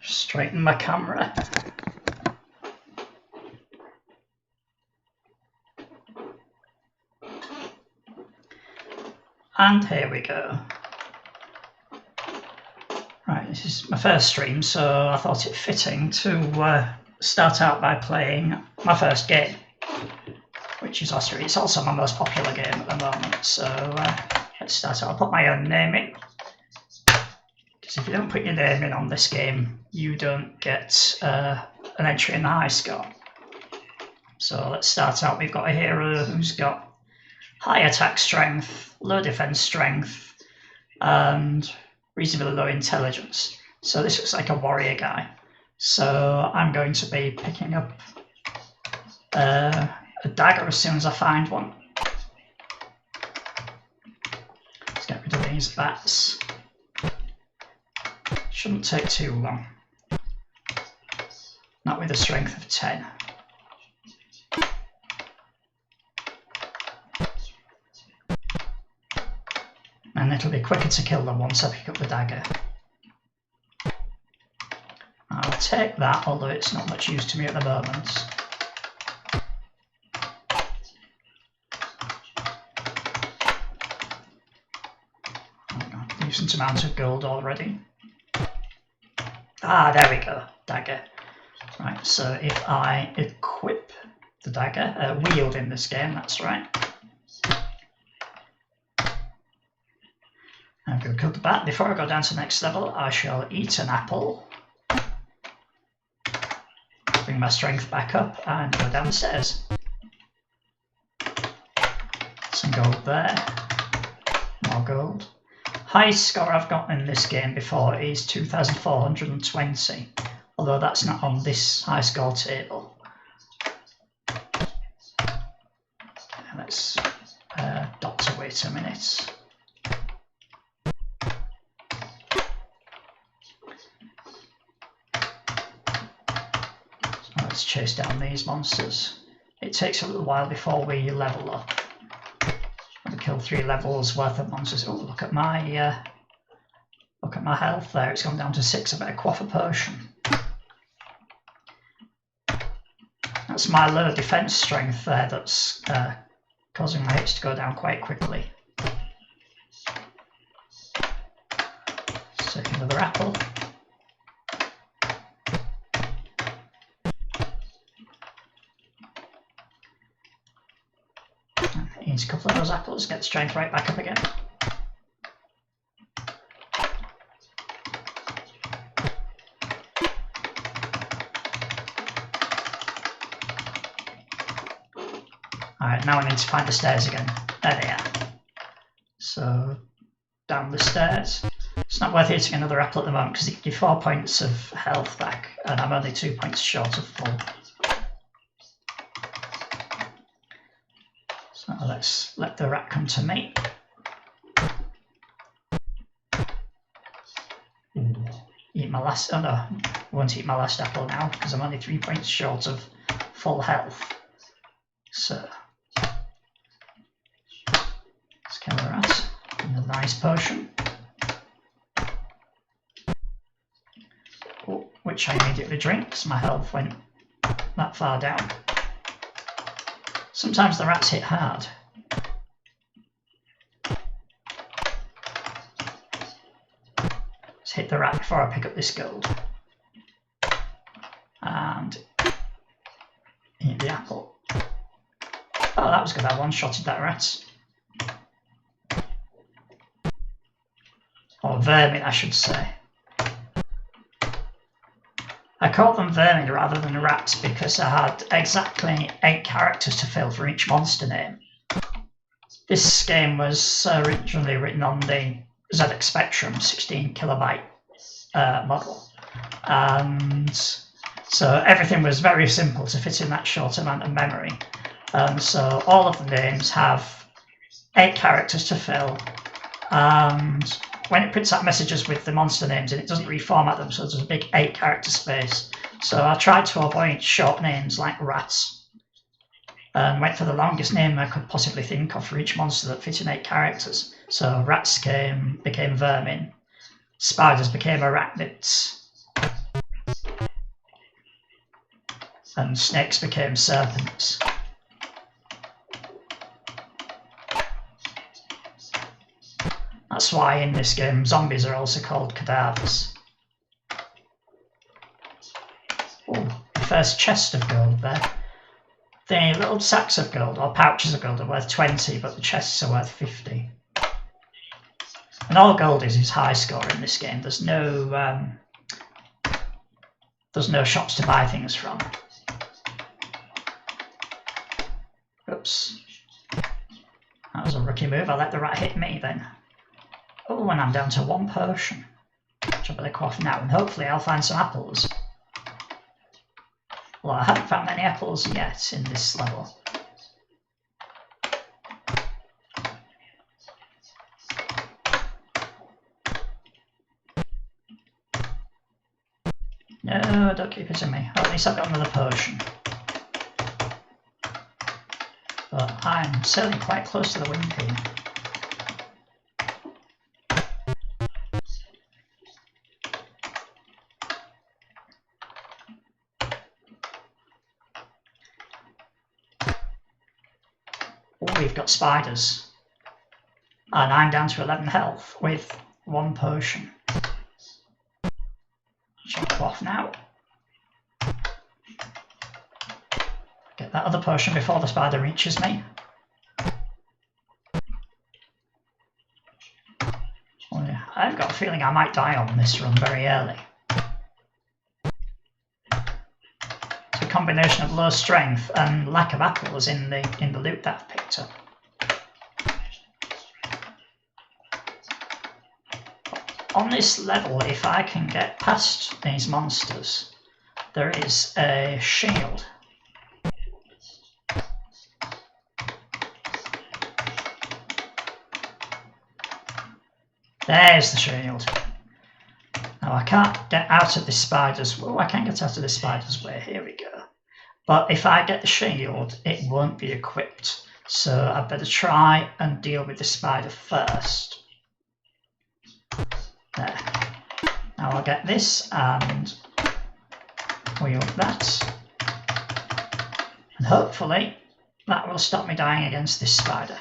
Straighten my camera. And here we go. Right, this is my first stream, so I thought it fitting to start out by playing my first game, which is Ossuary. It's also my most popular game at the moment, so let's start out. I'll put my own name in, because if you don't put your name in on this game, you don't get an entry in the high score. So let's start out. We've got a hero who's got high attack strength, low defense strength, and reasonably low intelligence. So this looks like a warrior guy. So I'm going to be picking up a dagger as soon as I find one. Let's get rid of these bats. Shouldn't take too long. Not with a strength of 10. And it'll be quicker to kill them once I pick up the dagger. I'll take that, although it's not much use to me at the moment. I've got a decent amount of gold already. Ah, there we go, dagger. Right, so if I equip the dagger, wield in this game, that's right. I'm going to kill the bat. Before I go down to the next level, I shall eat an apple. Bring my strength back up and go downstairs. Some gold there. More gold. Highest score I've got in this game before is 2,420, although that's not on this high score table. Let's dot to wait a minute. Let's chase down these monsters. It takes a little while before we level up. We kill 3 levels worth of monsters. Oh, look at my health there. It's gone down to 6. I better quaff a potion. That's my low defense strength there. That's causing my hits to go down quite quickly. Let's take another apple. Eat a couple of those apples, get the strength right back up again. Alright, now I need to find the stairs again. There they are. So, down the stairs. It's not worth eating another apple at the moment because it gives 4 points of health back, and I'm only 2 points short of full. So let's let the rat come to me. Eat my last, oh no, I won't eat my last apple now because I'm only 3 points short of full health. So, let's kill the rat. Another nice potion. Oh, which I immediately drink because my health went that far down. Sometimes the rats hit hard. Let's hit the rat before I pick up this gold. And eat the apple. Oh, that was good. I one-shotted that rat. Or vermin, I should say. I call them vermin rather than rats because I had exactly 8 characters to fill for each monster name. This game was originally written on the ZX Spectrum 16 kilobyte model, and so everything was very simple to fit in that short amount of memory. So all of the names have 8 characters to fill, and when it prints out messages with the monster names in, it doesn't reformat them, so there's a big 8 character space. So I tried to avoid short names like rats, and went for the longest name I could possibly think of for each monster that fit in 8 characters. So rats became vermin, spiders became arachnids, and snakes became serpents. That's why in this game zombies are also called cadavers. Oh, first chest of gold there. The little sacks of gold, or pouches of gold, are worth 20, but the chests are worth 50. And all gold is high score in this game. There's no shops to buy things from. Oops. That was a rookie move. I let the rat hit me then. Oh, and I'm down to 1 potion, which I better quaff now, and hopefully I'll find some apples. Well, I haven't found many apples yet in this level. No, don't keep hitting me. Well, at least I've got another potion. But I'm sailing quite close to the wind here. Oh, we've got spiders. And I'm down to 11 health with 1 potion. Shall quaff now. Get that other potion before the spider reaches me. Oh yeah, I've got a feeling I might die on this run very early. It's a combination of low strength and lack of apples in the loot that I've picked up. On this level, if I can get past these monsters, there is a shield. There's the shield. Now I can't get out of this spider's... Oh, I can get out of this spider's way. Here we go. But if I get the shield, it won't be equipped. So I better try and deal with the spider first. There. Now I'll get this and wield that. And hopefully that will stop me dying against this spider.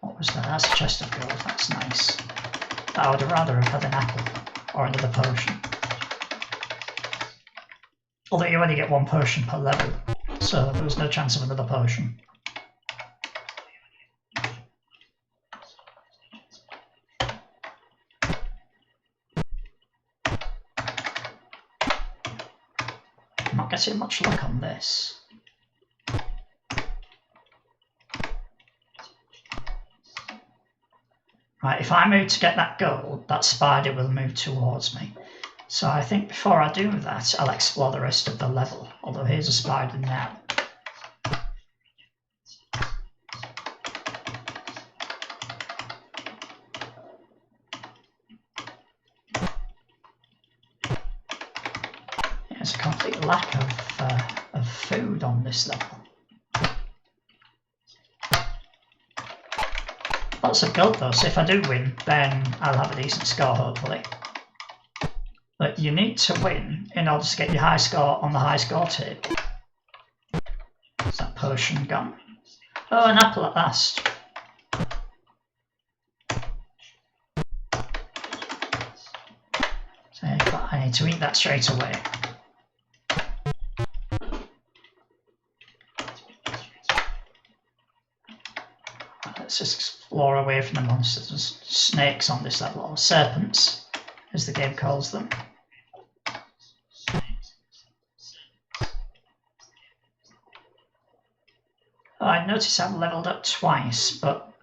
What was that? That's a chest of gold. That's nice. I would rather have had an apple or another potion. Although you only get 1 potion per level, so there was no chance of another potion. I'm not getting much luck on this. Right, if I move to get that gold, that spider will move towards me. So I think before I do that, I'll explore the rest of the level. Although here's a spider now. There's a complete lack of food on this level. Lots of gold though, so if I do win, then I'll have a decent score hopefully. But you need to win in order to get your high score on the high score table. Is that potion gone? Oh, an apple at last. So I need to eat that straight away. Let's just explore away from the monsters. There's snakes on this level, or serpents, as the game calls them. Oh, I noticed I've leveled up twice, but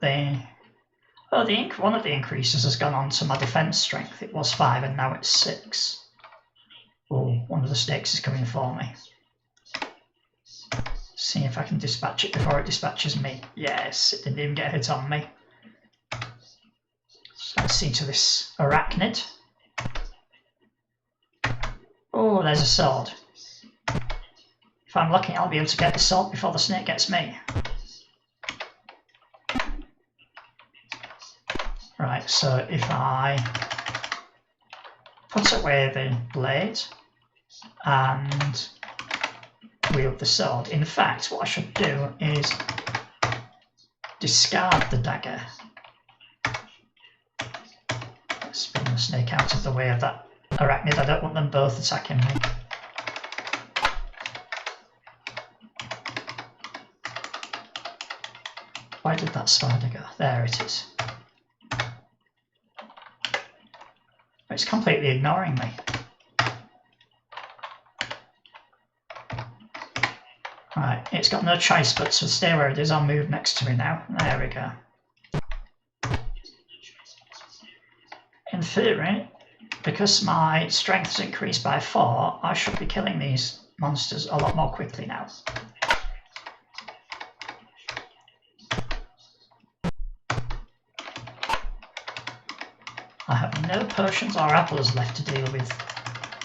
one of the increases has gone on to my defense strength. It was 5 and now it's 6. Oh, one of the snakes is coming for me. See if I can dispatch it before it dispatches me. Yes, it didn't even get a hit on me. So let's see to this arachnid. Oh, there's a sword. If I'm lucky, I'll be able to get the sword before the snake gets me. Right, so if I put away the blade and wield the sword. In fact, what I should do is discard the dagger. Spin the snake out of the way of that arachnid. I don't want them both attacking me. Why did that spider go? There it is. It's completely ignoring me. Right, it's got no choice but to stay where it is. I'll move next to me now. There we go. In theory, because my strength has increased by 4, I should be killing these monsters a lot more quickly now. I have no potions or apples left to deal with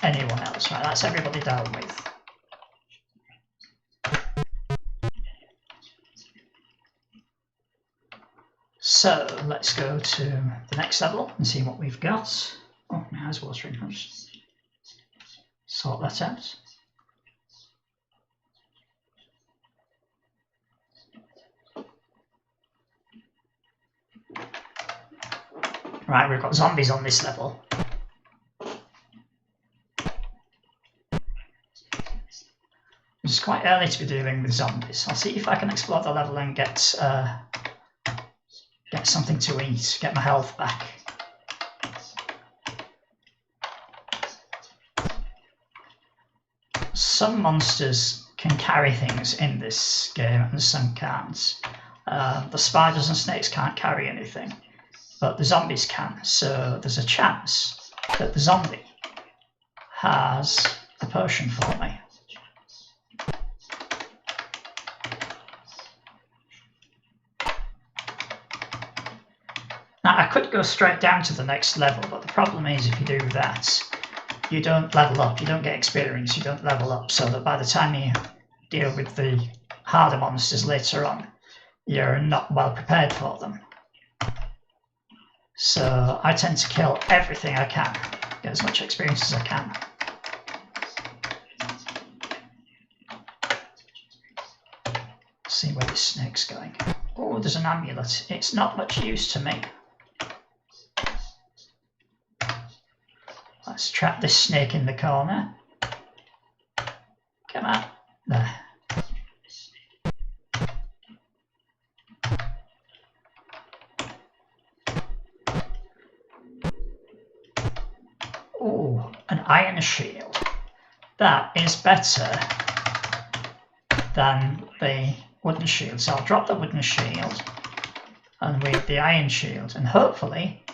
anyone else. Right, that's everybody dealt with. So let's go to the next level and see what we've got. Oh, my eyes watering. I'll just sort that out. Right, we've got zombies on this level. It's quite early to be dealing with zombies. I'll see if I can explore the level and get something to eat, get my health back. Some monsters can carry things in this game and some can't. The spiders and snakes can't carry anything, but the zombies can. So there's a chance that the zombie has a potion for me. Now, I could go straight down to the next level, but the problem is if you do that, you don't level up, you don't get experience, you don't level up, so that by the time you deal with the harder monsters later on, you're not well prepared for them. So I tend to kill everything I can, get as much experience as I can. See where this snake's going. Oh, there's an amulet. It's not much use to me. Let's trap this snake in the corner. Come on. There. Oh, an iron shield. That is better than the wooden shield. So I'll drop the wooden shield and wield the iron shield. And hopefully,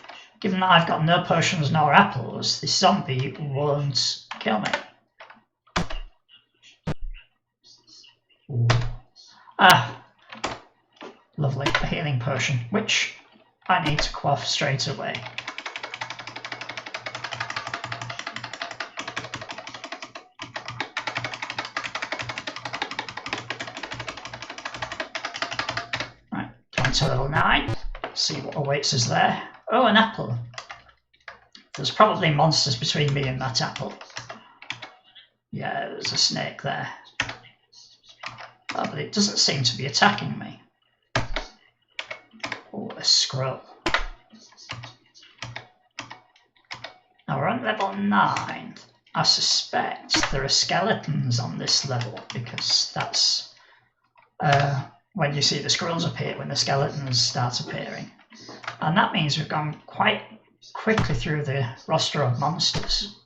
given that I've got no potions nor apples, this zombie won't kill me. Ooh. Ah, lovely, a healing potion, which I need to quaff straight away. Right, down to level 9, see what awaits us there. Oh, an apple. There's probably monsters between me and that apple. Yeah, there's a snake there. Oh, but it doesn't seem to be attacking me. Oh, a scroll. Now we're on level 9. I suspect there are skeletons on this level because that's when you see the scrolls appear, when the skeletons start appearing. And that means we've gone quite quickly through the roster of monsters.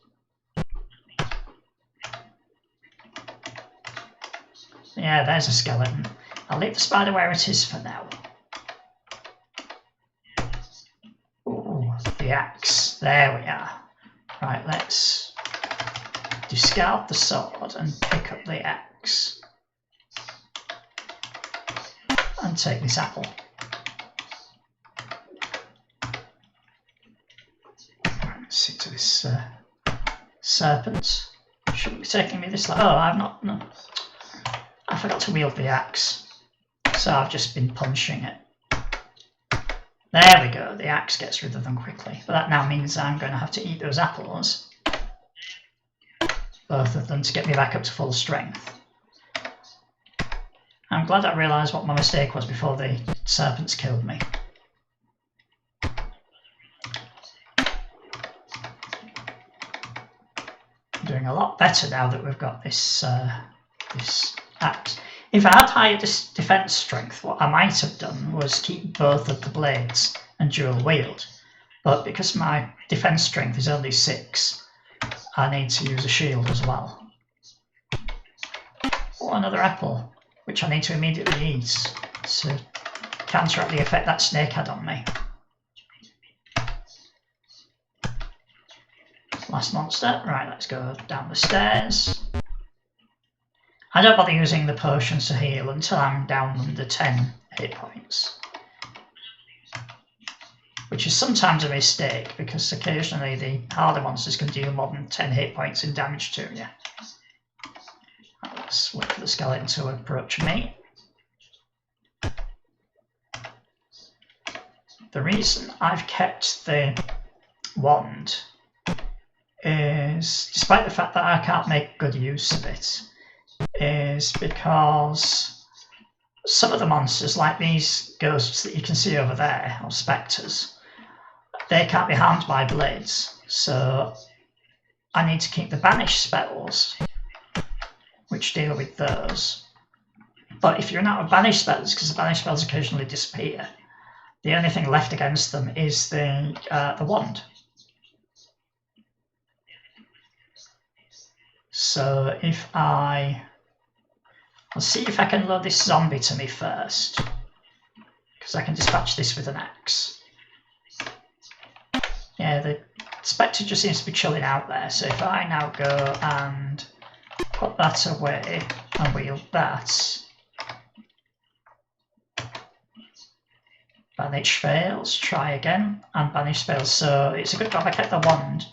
Yeah, there's a skeleton. I'll leave the spider where it is for now. Ooh, the axe. There we are. Right, let's discard the sword and pick up the axe. And take this apple. See to this serpent. Shouldn't be taking me this. Oh, I've not. No. I forgot to wield the axe, so I've just been punching it. There we go. The axe gets rid of them quickly, but that now means I'm going to have to eat those apples both of them to get me back up to full strength. I'm glad I realised what my mistake was before the serpents killed me. I'm doing a lot better now that we've got this this axe. If I had higher defence strength, what I might have done was keep both of the blades and dual wield. But because my defence strength is only 6, I need to use a shield as well. Oh, another apple, which I need to immediately eat to counteract the effect that snake had on me. Last monster. Right, let's go down the stairs. I don't bother using the potions to heal until I'm down under 10 hit points. Which is sometimes a mistake, because occasionally the harder monsters can deal more than 10 hit points in damage to you. Right, let's wait for the skeleton to approach me. The reason I've kept the wand is, despite the fact that I can't make good use of it, is because some of the monsters, like these ghosts that you can see over there, or spectres, they can't be harmed by blades, so I need to keep the banish spells, which deal with those. But if you're not with banish spells, because the banish spells occasionally disappear, the only thing left against them is the wand. So if I'll see if I can lure this zombie to me first, because I can dispatch this with an axe. Yeah, the spectre just seems to be chilling out there, so if I now go and put that away and wield that. Banish fails, try again, and banish fails, so it's a good job I kept the wand,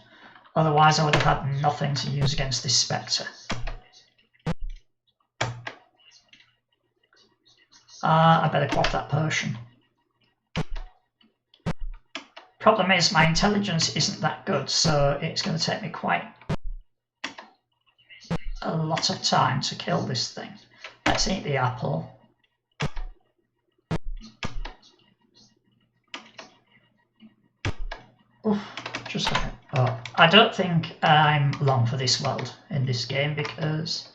otherwise I would have had nothing to use against this spectre. I better quaff that potion. Problem is, my intelligence isn't that good, so it's going to take me quite a lot of time to kill this thing. Let's eat the apple. Oof, just a minute. Oh, I don't think I'm long for this world in this game because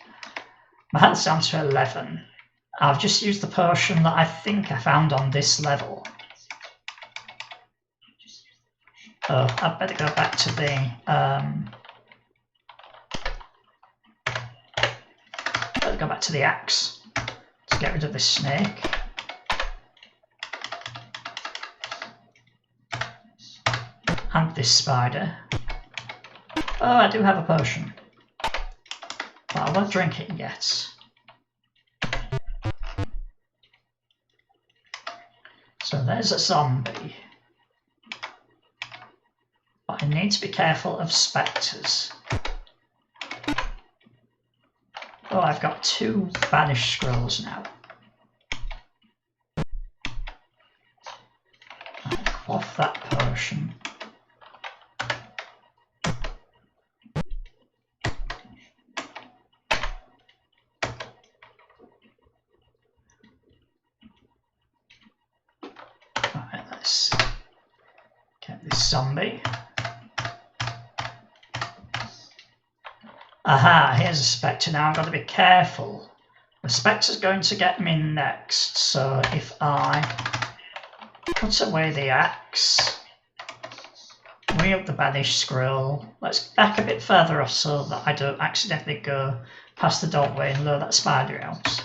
my health's down to 11. I've just used the potion that I think I found on this level. Oh, I'd better go back to the axe to get rid of this snake. And this spider. Oh, I do have a potion, but I won't drink it yet. So there's a zombie. But I need to be careful of spectres. Oh, I've got 2 banish scrolls now. I'll quaff that potion. Right, let's get this zombie. Aha, here's a spectre. Now I've got to be careful. The spectre's going to get me next, so if I put away the axe, wield the banish scroll, let's back a bit further off so that I don't accidentally go past the doorway and lure that spider out.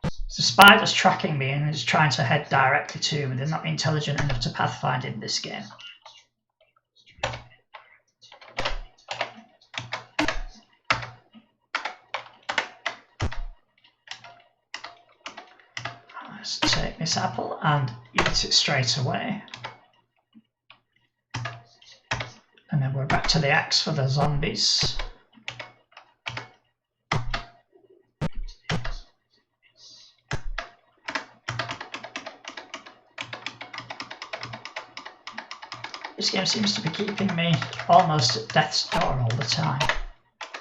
The spider's tracking me and is trying to head directly to me. They're not intelligent enough to pathfind in this game. Let's take this apple and eat it straight away. And then we're back to the axe for the zombies. This game seems to be keeping me almost at death's door all the time.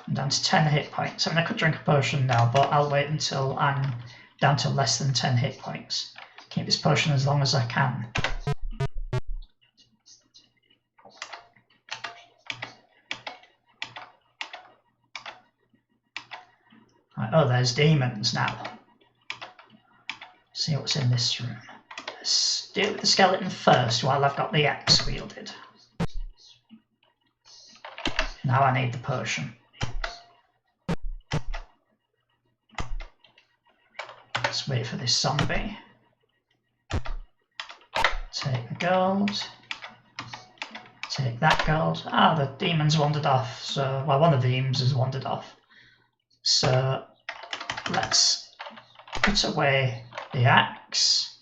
And down to 10 hit points. I mean, I could drink a potion now, but I'll wait until I'm down to less than 10 hit points. Keep this potion as long as I can. Right, oh, there's demons now. See what's in this room. Let's deal with the skeleton first while I've got the axe wielded. Now I need the potion. Let's wait for this zombie. Take the gold. Take that gold. Ah, the demon's wandered off. So, well, one of the demons has wandered off. So, let's put away the axe.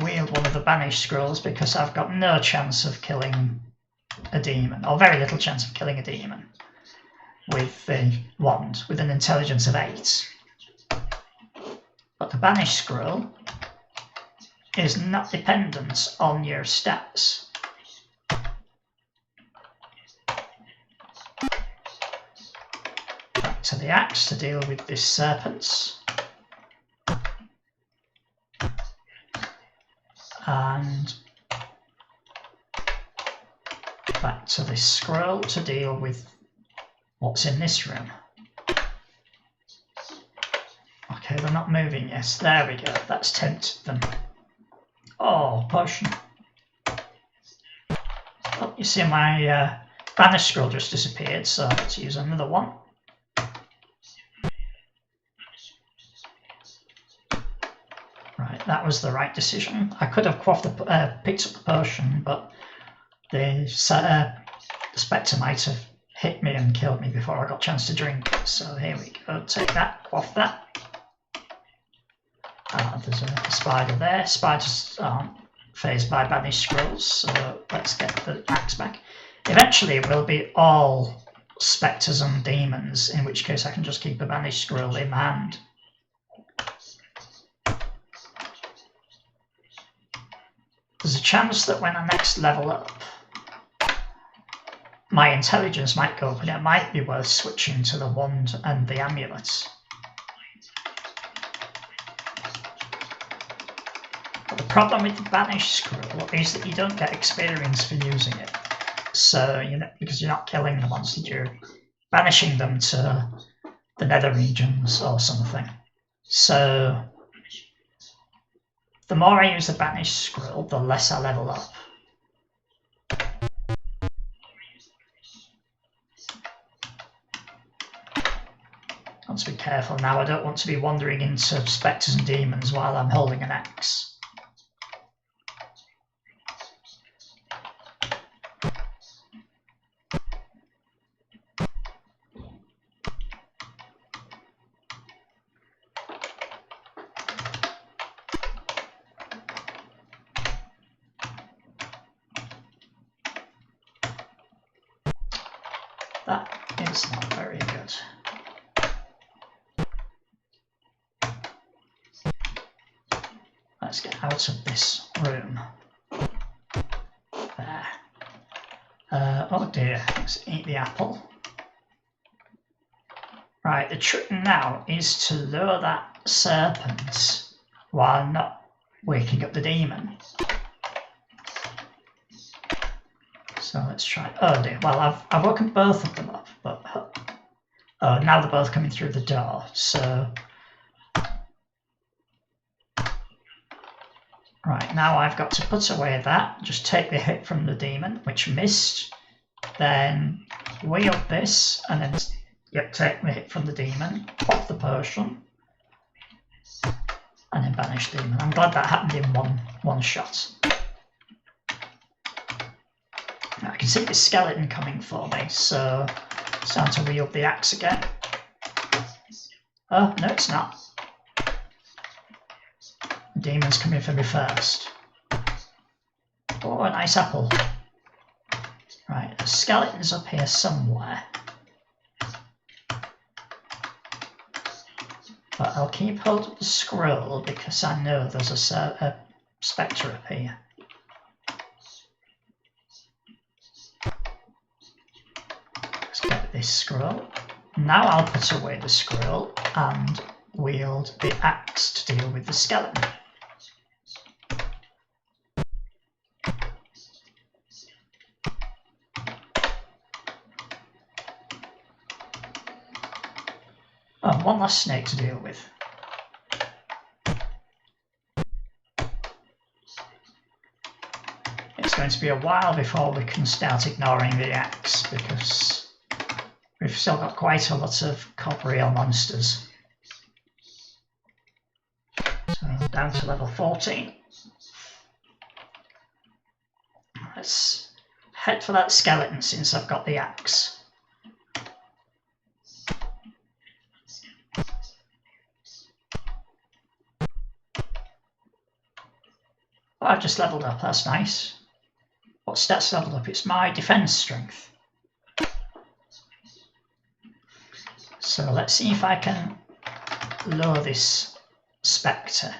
Wield one of the banished scrolls because I've got no chance of killing a demon, or very little chance of killing a demon with the wand, with an intelligence of 8. But the banished scroll is not dependent on your stats. Back to the axe to deal with this serpent. And back to this scroll to deal with what's in this room. Okay, they're not moving yet. There we go. That's tempted them. Oh, potion. Oh, you see my banished scroll just disappeared, so let's use another one. Right, that was the right decision. I could have picked up the potion, but the spectre might have hit me and killed me before I got a chance to drink it. So here we go. Take that, quaff that. There's a spider there. Spiders aren't phased by banished scrolls, so let's get the axe back. Eventually it will be all spectres and demons, in which case I can just keep a banished scroll in my hand. There's a chance that when I next level up, my intelligence might go up and it might be worth switching to the wand and the amulet. But the problem with the banished scroll is that you don't get experience for using it. So, because you're not killing the monsters, you're banishing them to the nether regions or something. So, the more I use the banished scroll, the less I level up. I want to be careful now. I don't want to be wandering into spectres and demons while I'm holding an axe. That is not very good. Let's get out of this room. There. Oh dear, let's eat the apple. Right, the trick now is to lure that serpent while not waking up the demon. So let's try. Oh dear. Well, I've woken both of them up, but oh, now they're both coming through the door. So right now I've got to put away that. Just take the hit from the demon, which missed. Then wield this, and then take the hit from the demon. Pop the potion, and then banish the demon. I'm glad that happened in one shot. I can see the skeleton coming for me, so it's time to wield the axe again. Oh, no it's not. The demon's coming for me first. Oh, a nice apple. Right, the skeleton's up here somewhere. But I'll keep hold of the scroll because I know there's a spectre up here. this scroll. Now I'll put away the scroll and wield the axe to deal with the skeleton. Oh, one last snake to deal with. It's going to be a while before we can start ignoring the axe because we've still got quite a lot of corporeal monsters. So down to level 14. Let's head for that skeleton since I've got the axe. Oh, I've just leveled up, that's nice. What stats leveled up? It's my defense strength. So let's see if I can lure this spectre.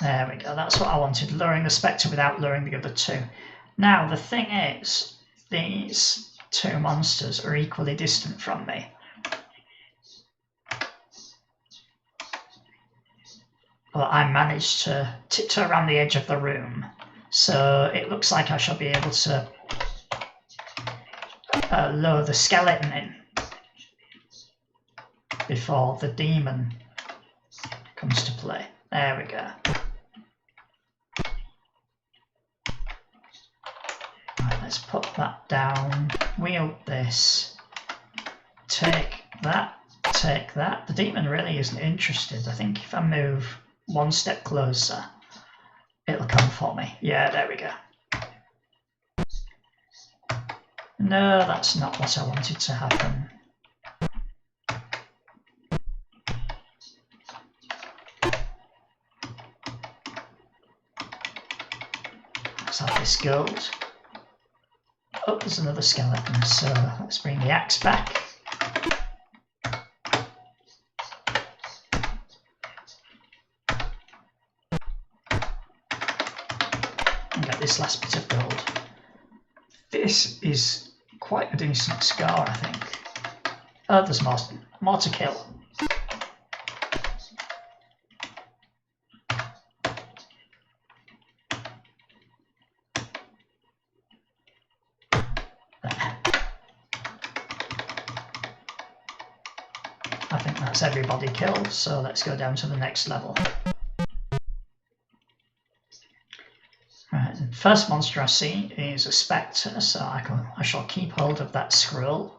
There we go, that's what I wanted, luring the spectre without luring the other two. Now the thing is, these two monsters are equally distant from me. But I managed to tiptoe around the edge of the room, so it looks like I shall be able to lure the skeleton in before the demon comes to play. There we go. Right, let's put that down, wield this, take that, take that. The demon really isn't interested. I think if I move one step closer, it'll come for me. Yeah, there we go. No, that's not what I wanted to happen. Let's have this gold. Oh, there's another skeleton, so let's bring the axe back. This last bit of gold. This is quite a decent score, I think. Oh, there's more to kill. There. I think that's everybody killed, so let's go down to the next level. Right, the first monster I see is a spectre, so I shall keep hold of that scroll.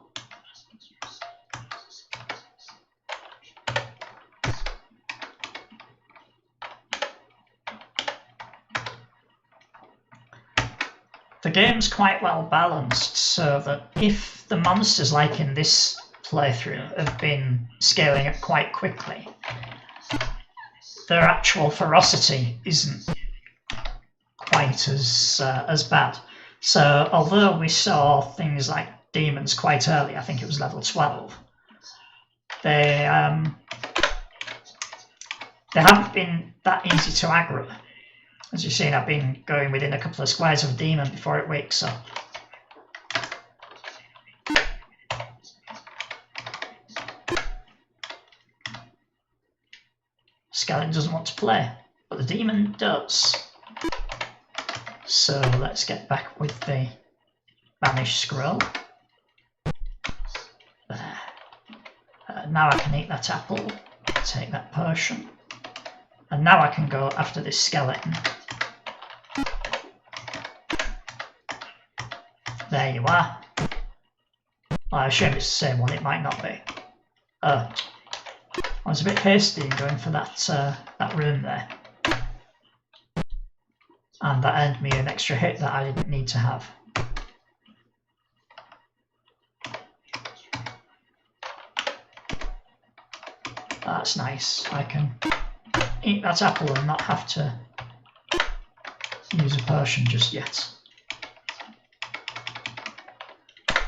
The game's quite well balanced, so that if the monsters, like in this playthrough, have been scaling up quite quickly, their actual ferocity isn't quite as bad. So although we saw things like demons quite early, I think it was level 12, they haven't been that easy to aggro. As you've seen, I've been going within a couple of squares of a demon before it wakes up. Skeleton doesn't want to play, but the demon does. So let's get back with the banished scroll. There. Now I can eat that apple, take that potion, and now I can go after this skeleton. There you are. I assume it's the same one, it might not be. I was a bit hasty in going for that room there. And that earned me an extra hit that I didn't need to have. That's nice. I can eat that apple and not have to use a potion just yet.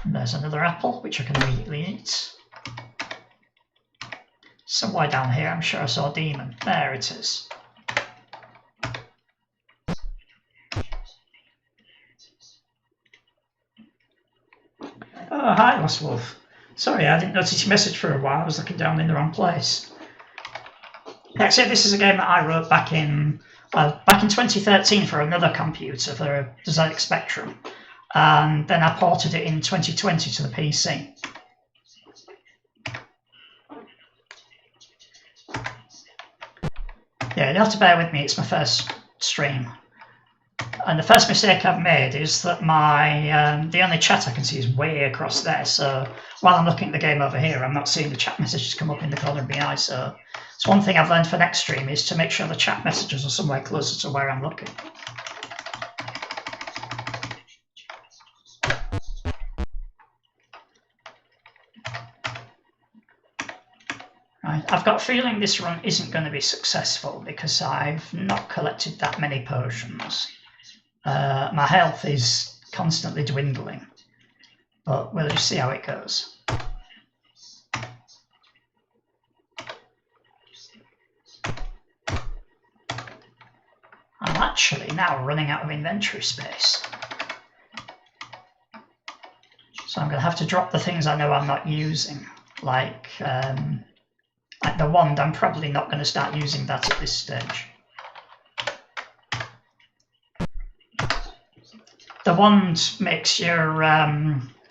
And there's another apple, which I can immediately eat. Somewhere down here, I'm sure I saw a demon. There it is. House Wolf. Sorry, I didn't notice your message for a while. I was looking down in the wrong place. Actually, this is a game that I wrote back in 2013 for another computer, for a ZX Spectrum. And then I ported it in 2020 to the PC. Yeah, you'll have to bear with me, it's my first stream. And the first mistake I've made is that the only chat I can see is way across there, so while I'm looking at the game over here, I'm not seeing the chat messages come up in the corner of my eye, so it's one thing I've learned for next stream is to make sure the chat messages are somewhere closer to where I'm looking. Right, I've got a feeling this run isn't going to be successful because I've not collected that many potions. My health is constantly dwindling, but we'll just see how it goes. I'm actually now running out of inventory space. So I'm going to have to drop the things I know I'm not using, like the wand. I'm probably not going to start using that at this stage. The wand makes your,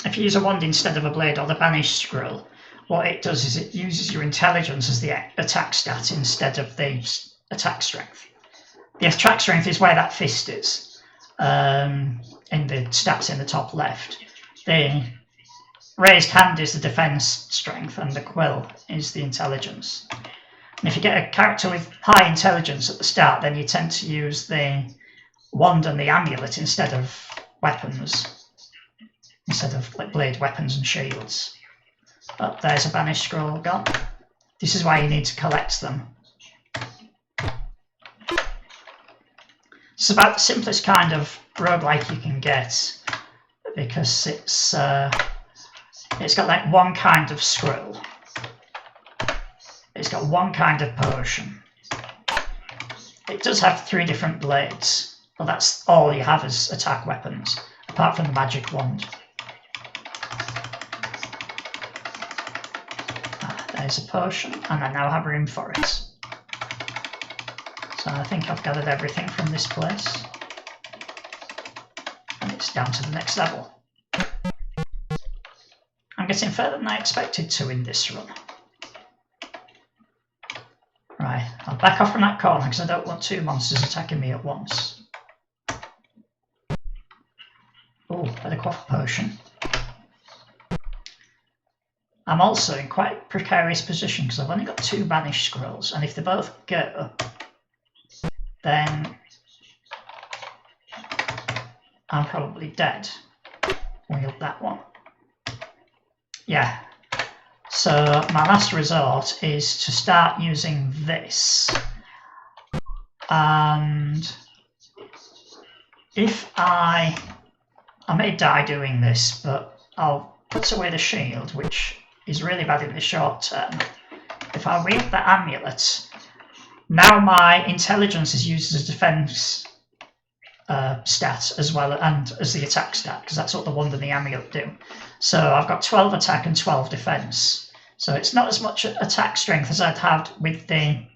if you use a wand instead of a blade or the banished scroll, what it does is it uses your intelligence as the attack stat instead of the attack strength. The attack strength is where that fist is, in the stats in the top left. The raised hand is the defense strength and the quill is the intelligence. And if you get a character with high intelligence at the start, then you tend to use the wand and the amulet instead of weapons, instead of like blade weapons and shields. But there's a banished scroll gone. This is why you need to collect them. It's about the simplest kind of roguelike you can get because it's got like one kind of scroll. It's got one kind of potion. It does have 3 different blades. Well, that's all you have as attack weapons, apart from the magic wand. There's a potion, and I now have room for it. So I think I've gathered everything from this place. And it's down to the next level. I'm getting further than I expected to in this run. Right, I'll back off from that corner because I don't want 2 monsters attacking me at once. Oh, had a quaff potion. I'm also in quite a precarious position because I've only got 2 banished scrolls, and if they both go, then I'm probably dead. Wield that one. Yeah. So my last resort is to start using this. And if I may die doing this, but I'll put away the shield, which is really bad in the short term. If I wield the amulet, now my intelligence is used as a defense stat as well, and as the attack stat, because that's what the wand and the amulet do. So I've got 12 attack and 12 defense. So it's not as much attack strength as I'd had with the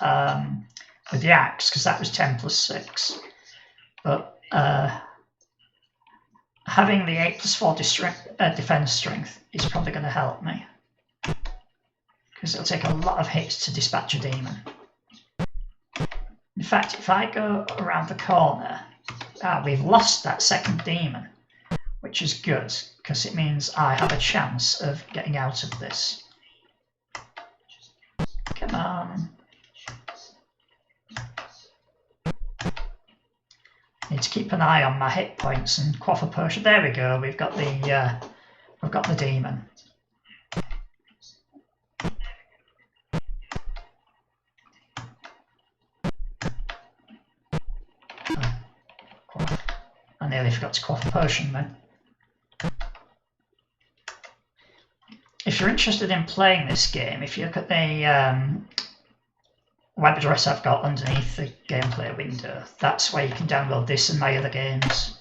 axe, because that was 10 plus 6. But having the 8 plus 4 defense strength is probably going to help me, because it'll take a lot of hits to dispatch a demon. In fact, if I go around the corner, we've lost that second demon, which is good, because it means I have a chance of getting out of this. Come on. Need to keep an eye on my hit points and quaff a potion. There we go. We've got the demon. I nearly forgot to quaff a potion then. If you're interested in playing this game, if you look at the web address I've got underneath the gameplay window, that's where you can download this and my other games.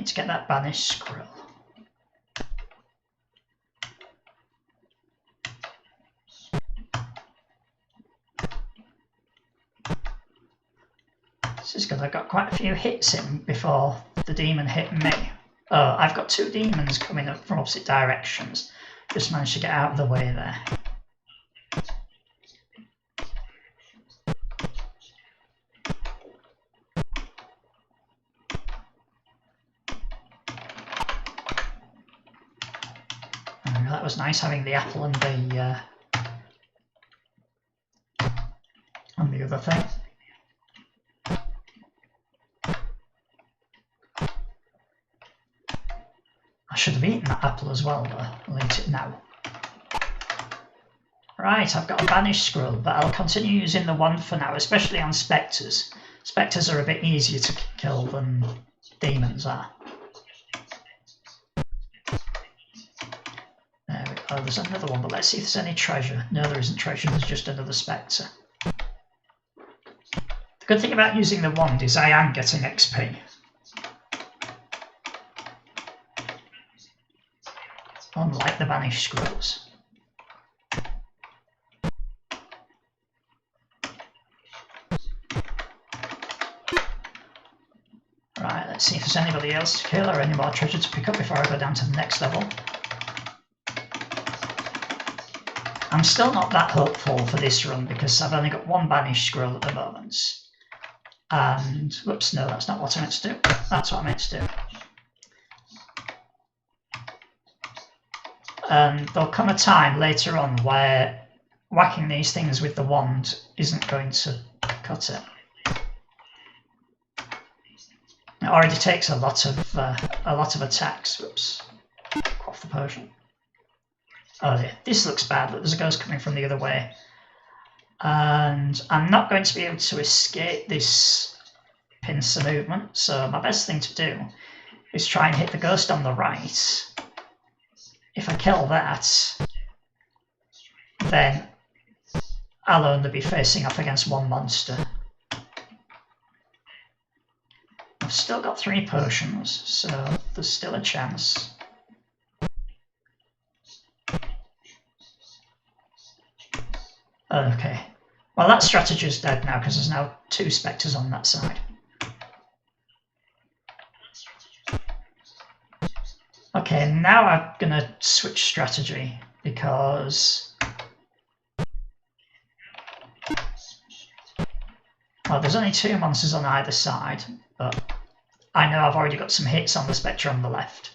need to get that banished scroll. This is good. I got quite a few hits in before the demon hit me. Oh, I've got 2 demons coming up from opposite directions. Just managed to get out of the way there. That was nice having the apple and the other thing. I should have eaten that apple as well, but I'll eat it now. Right, I've got a banished scroll, but I'll continue using the wand for now, especially on spectres. Spectres are a bit easier to kill than demons are. There we go, there's another one, but let's see if there's any treasure. No, there isn't treasure, there's just another spectre. The good thing about using the wand is I am getting XP. Unlike the banished scrolls. Right, let's see if there's anybody else to kill or any more treasure to pick up before I go down to the next level. I'm still not that hopeful for this run because I've only got 1 banished scroll at the moment. And, whoops, no, that's not what I meant to do. That's what I meant to do. And there'll come a time later on where whacking these things with the wand isn't going to cut it. It already takes a lot of attacks. Whoops, off the potion. Oh dear, this looks bad. Look, there's a ghost coming from the other way, and I'm not going to be able to escape this pincer movement. So my best thing to do is try and hit the ghost on the right. If I kill that, then I'll only be facing off against 1 monster. I've still got 3 potions, so there's still a chance. Okay, well that strategy's dead now because there's now 2 spectres on that side. Okay, now I'm going to switch strategy because... well, there's only 2 monsters on either side, but I know I've already got some hits on the spectre on the left.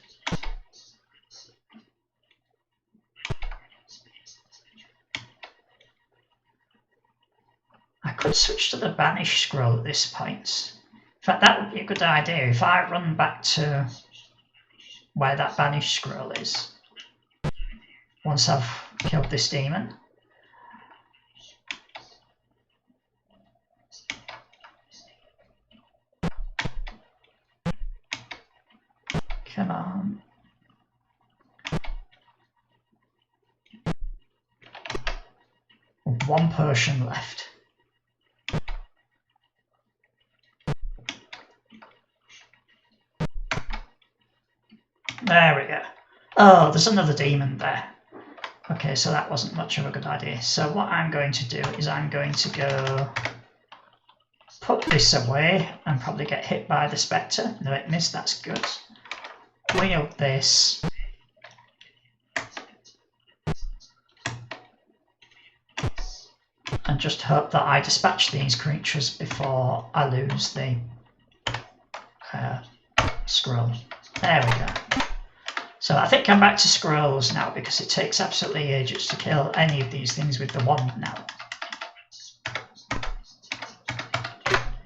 I could switch to the banished scroll at this point. In fact, that would be a good idea. If I run back to where that banished scroll is, once I've killed this demon. Come on. One potion left. There we go. Oh, there's another demon there. Okay, so that wasn't much of a good idea. So what I'm going to do is I'm going to go put this away and probably get hit by the spectre. No, it missed, that's good. Wield this. And just hope that I dispatch these creatures before I lose the scroll. There we go. So I think I'm back to scrolls now because it takes absolutely ages to kill any of these things with the wand now.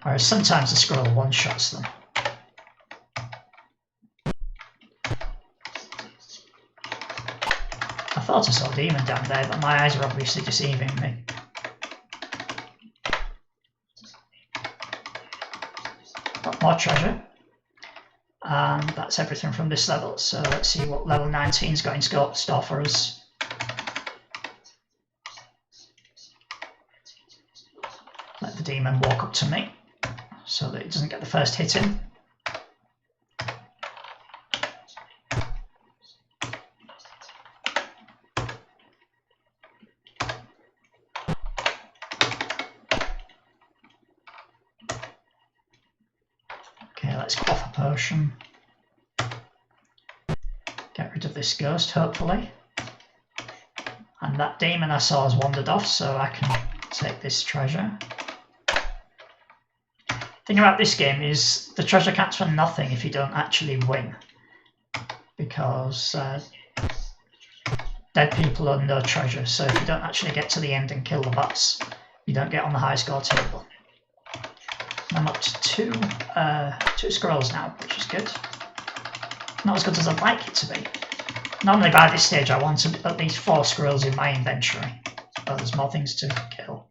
Whereas sometimes the scroll one-shots them. I thought I saw a demon down there, but my eyes are obviously deceiving me. Got more treasure. And that's everything from this level, so let's see what level 19's got in store for us. Let the demon walk up to me so that it doesn't get the first hit in. Okay, let's quaff a potion. Get rid of this ghost, hopefully. And that demon I saw has wandered off, so I can take this treasure. The thing about this game is the treasure counts for nothing if you don't actually win. Because dead people are no treasure, so if you don't actually get to the end and kill the boss, you don't get on the high score table. I'm up to two scrolls now, which is good. Not as good as I'd like it to be. Normally by this stage I want at least 4 scrolls in my inventory, but there's more things to kill.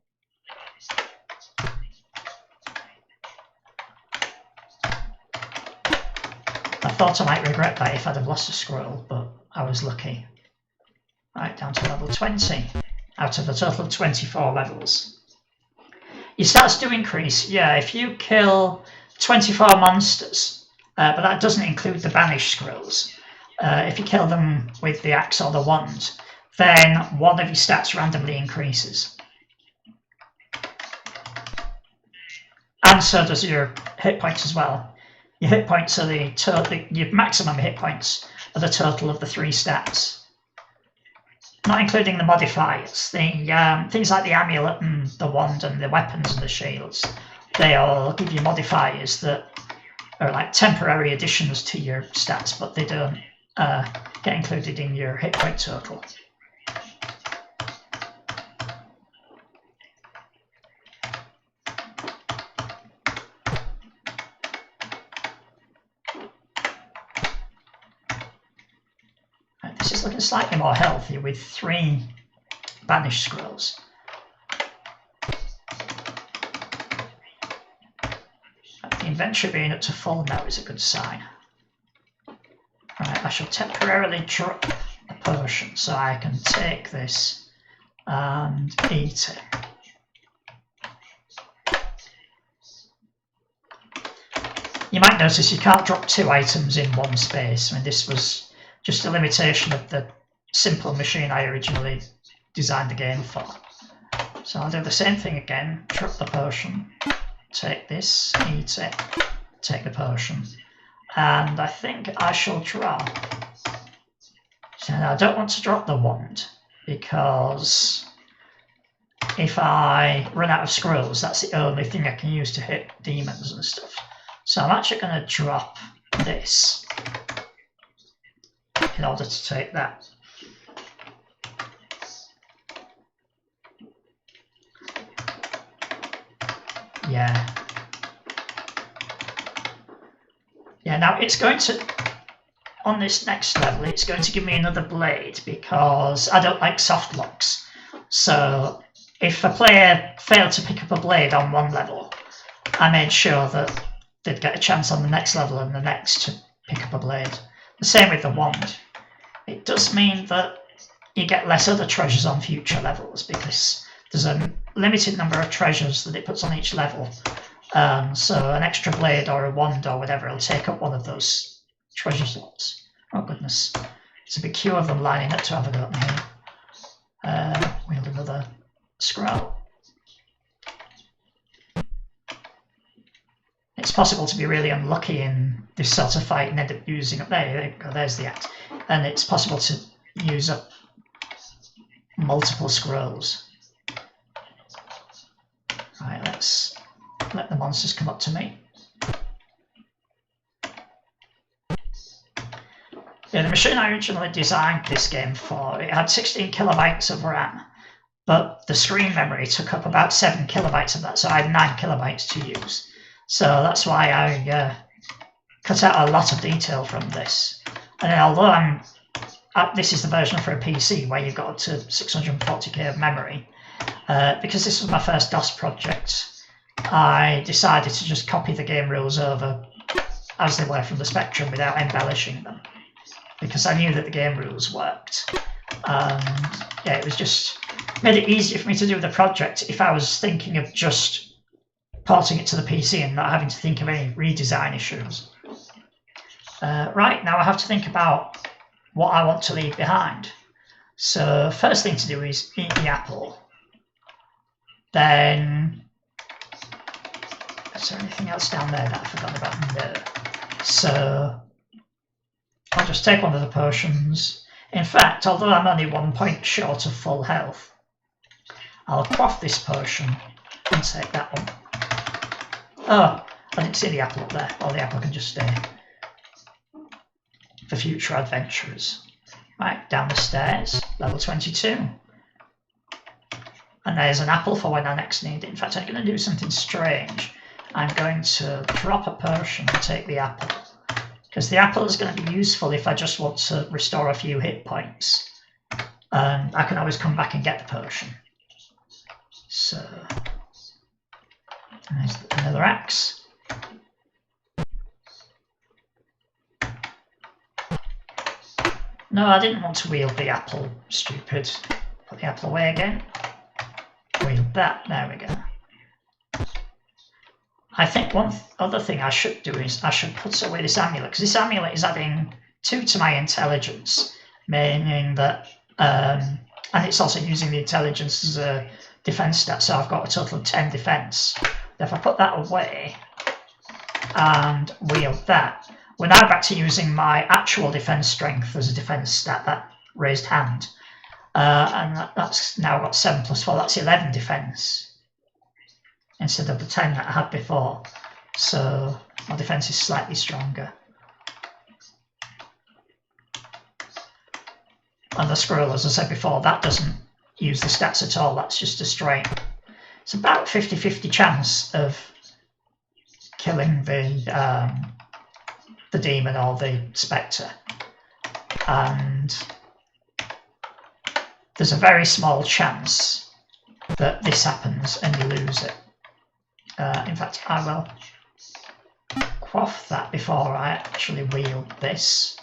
I thought I might regret that if I'd have lost a scroll, but I was lucky. Right, down to level 20, out of a total of 24 levels. Your stats do increase, yeah, if you kill 24 monsters, but that doesn't include the banished scrolls. If you kill them with the axe or the wand, then one of your stats randomly increases. And so does your hit points as well. Your hit points are your maximum hit points are the total of the 3 stats. Not including the modifiers. The things like the amulet and the wand and the weapons and the shields, they all give you modifiers that are like temporary additions to your stats, but they don't get included in your hit point total. Right, this is looking slightly more healthy with 3 banished scrolls. The inventory being up to full now is a good sign. Right, I shall temporarily drop a potion so I can take this and eat it. You might notice you can't drop 2 items in one space. I mean, this was just a limitation of the simple machine I originally designed the game for. So I'll do the same thing again, drop the potion, take this, eat it, take the potion. And I think I shall drop. So now I don't want to drop the wand because if I run out of scrolls, that's the only thing I can use to hit demons and stuff. So I'm actually going to drop this in order to take that. Yeah. Yeah, now it's going to, on this next level, it's going to give me another blade because I don't like soft locks. So if a player failed to pick up a blade on one level, I made sure that they'd get a chance on the next level and the next to pick up a blade. The same with the wand. It does mean that you get less other treasures on future levels because there's a limited number of treasures that it puts on each level. So an extra blade or a wand or whatever will take up one of those treasure slots. Oh goodness, there's a big queue of them lining up to have a go at me. Wield another scroll. It's possible to be really unlucky in this sort of fight and end up using up there you go, there's the act. And it's possible to use up multiple scrolls. Right, let's let the monsters come up to me. Yeah, the machine I originally designed this game for, it had 16 kilobytes of RAM, but the screen memory took up about 7 kilobytes of that, so I had 9 kilobytes to use. So that's why I cut out a lot of detail from this. And then although this is the version for a PC where you've got up to 640k of memory, because this was my first DOS project, I decided to just copy the game rules over as they were from the Spectrum without embellishing them, because I knew that the game rules worked. Yeah, it was just made it easier for me to do the project if I was thinking of just porting it to the PC and not having to think of any redesign issues. Right, now I have to think about what I want to leave behind. So first thing to do is eat the apple. Then, is there anything else down there that I've forgotten about? No. So I'll just take one of the potions. In fact, although I'm only 1 point short of full health, I'll quaff this potion and take that one. Oh, I didn't see the apple up there. Well, the apple can just stay for future adventurers. Right, down the stairs, level 22. And there's an apple for when I next need it. In fact, I'm going to do something strange. I'm going to drop a potion and take the apple. Because the apple is going to be useful if I just want to restore a few hit points. And I can always come back and get the potion. So, there's another axe. No, I didn't want to wield the apple. Stupid. Put the apple away again. Wield that. There we go. I think one other thing I should do is I should put away this amulet, because this amulet is adding 2 to my intelligence, meaning that, and it's also using the intelligence as a defense stat, so I've got a total of 10 defense. If I put that away and wield that, we're now back to using my actual defense strength as a defense stat, that raised hand, and that's now got 7 plus 4, that's 11 defense. Instead of the 10 that I had before. So my defense is slightly stronger. And the squirrel, as I said before, that doesn't use the stats at all, that's just a straight. It's about 50-50 chance of killing the demon or the spectre. And there's a very small chance that this happens and you lose it. In fact, I will quaff that before I actually wield this.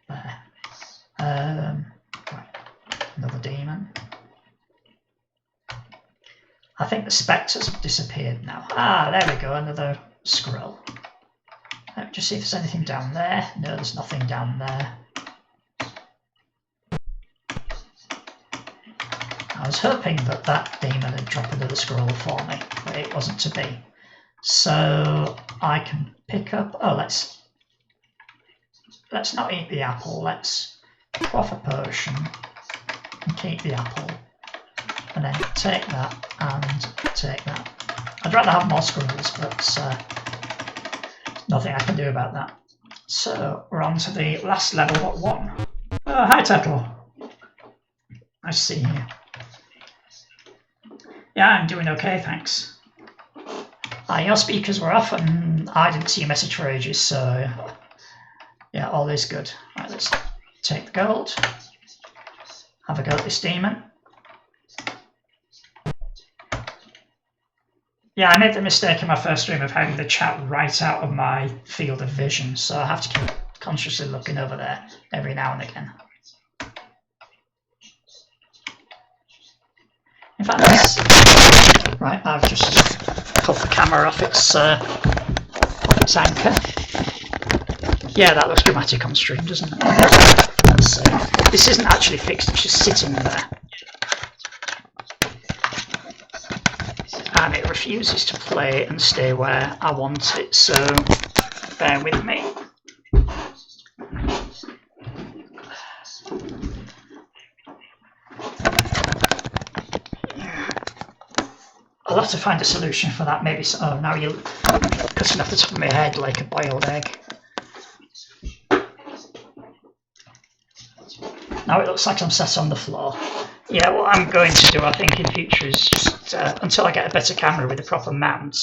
There. Right. Another demon. I think the spectres have disappeared now. Ah, there we go, another scroll. Let me just see if there's anything down there. No, there's nothing down there. I was hoping that that demon would drop another scroll for me, but it wasn't to be. So I can pick up. Oh, let's not eat the apple. Let's quaff a potion and keep the apple, and then take that and take that. I'd rather have more scrolls, but nothing I can do about that. So we're on to the last level but 1. Oh, hi Turtle. Nice to see you. Yeah, I'm doing okay, thanks. Your speakers were off and I didn't see a message for ages, so yeah, all is good. Right, let's take the gold. Have a go at this demon. Yeah, I made the mistake in my first stream of having the chat right out of my field of vision, so I have to keep consciously looking over there every now and again. In fact, right, I've just pulled the camera off its anchor. Yeah, that looks dramatic on stream, doesn't it? Let's see. This isn't actually fixed, it's just sitting there. And it refuses to play and stay where I want it, so bear with me. I'll have to find a solution for that, maybe. Oh, now you're cutting off the top of my head like a boiled egg. Now it looks like I'm sat on the floor. Yeah, what I'm going to do, I think, in future is just, until I get a better camera with a proper mount,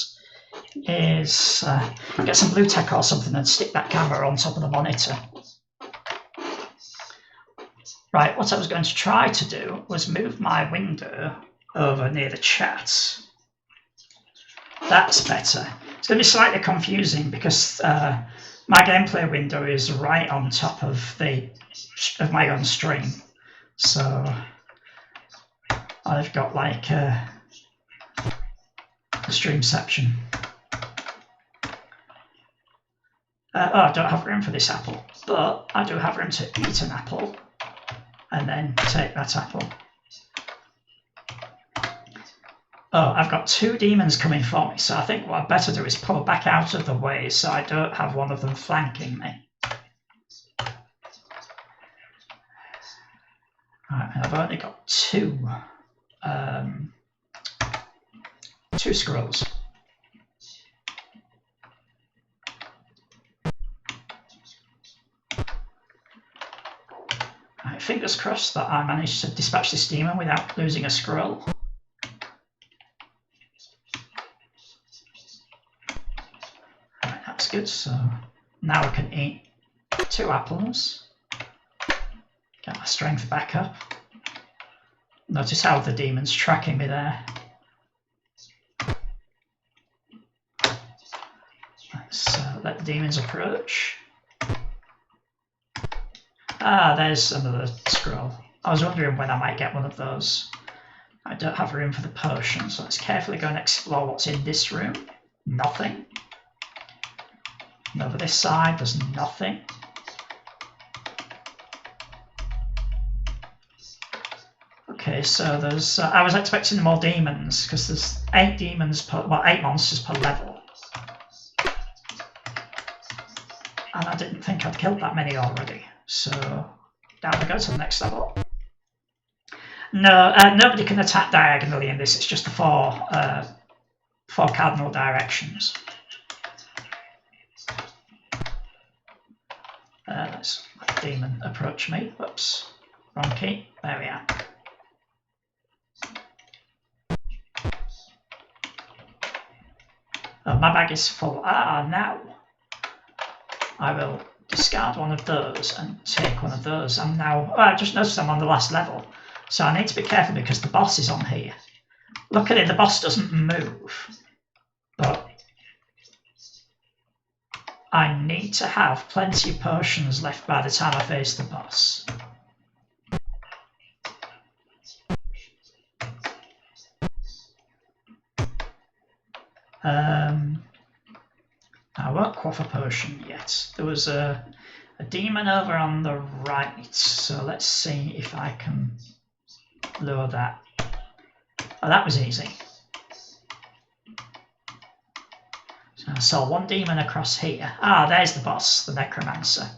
is get some blue tack or something and stick that camera on top of the monitor. Right, what I was going to try to do was move my window over near the chat. That's better. It's going to be slightly confusing because my gameplay window is right on top of my own stream. So I've got like a stream section. Oh, I don't have room for this apple, but I do have room to eat an apple and then take that apple. Oh, I've got 2 demons coming for me, so I think what I'd better do is pull back out of the way so I don't have one of them flanking me. Right, I've only got 2 scrolls. Right, fingers crossed that I managed to dispatch this demon without losing a scroll. Right, that's good. So now I can eat 2 apples. Get my strength back up. Notice how the demon's tracking me there. Let's let the demons approach. Ah, there's another scroll. I was wondering when I might get one of those. I don't have room for the potion, so let's carefully go and explore what's in this room. Nothing. And over this side, there's nothing. Okay, so there's. I was expecting more demons because there's 8 demons per, well, 8 monsters per level, and I didn't think I'd killed that many already. So down we go to the next level. No, nobody can attack diagonally in this. It's just the 4 cardinal directions. Let's let the demon approach me. Whoops, wrong key. There we are. Oh, my bag is full. Ah, now I will discard one of those and take one of those. I'm now. Oh, I just noticed I'm on the last level, so I need to be careful because the boss is on here. Luckily, the boss doesn't move, but I need to have plenty of potions left by the time I face the boss. I won't quaff a potion yet. There was a demon over on the right, so let's see if I can lure that. Oh, that was easy. So I saw 1 demon across here. Ah, there's the boss, the necromancer.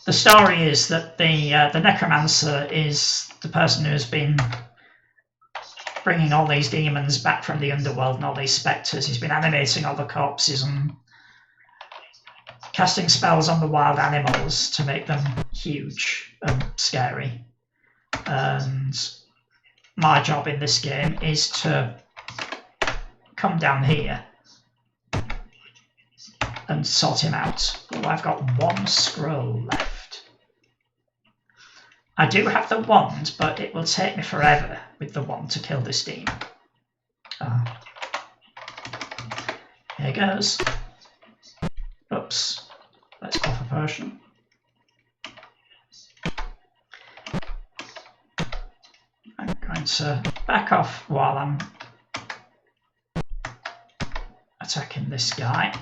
The story is that the necromancer is the person who's been bringing all these demons back from the underworld and all these spectres. He's been animating all the corpses and casting spells on the wild animals to make them huge and scary. And my job in this game is to come down here and sort him out. Oh, I've got 1 scroll left. I do have the wand, but it will take me forever with the wand to kill this demon. Oh. Here goes. Oops. Let's quaff a potion. I'm going to back off while I'm attacking this guy.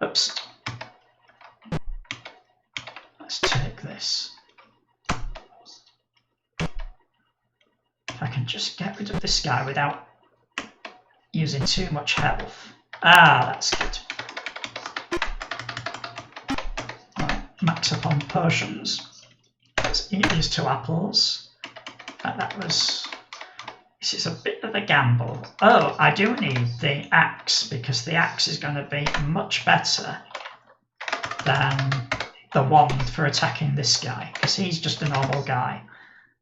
Oops. Let's take this. If I can just get rid of this guy without using too much health. Ah, that's good. Right, max up on potions. Let's eat these 2 apples. This is a bit of a gamble. Oh, I do need the axe because the axe is going to be much better than the wand for attacking this guy because he's just a normal guy.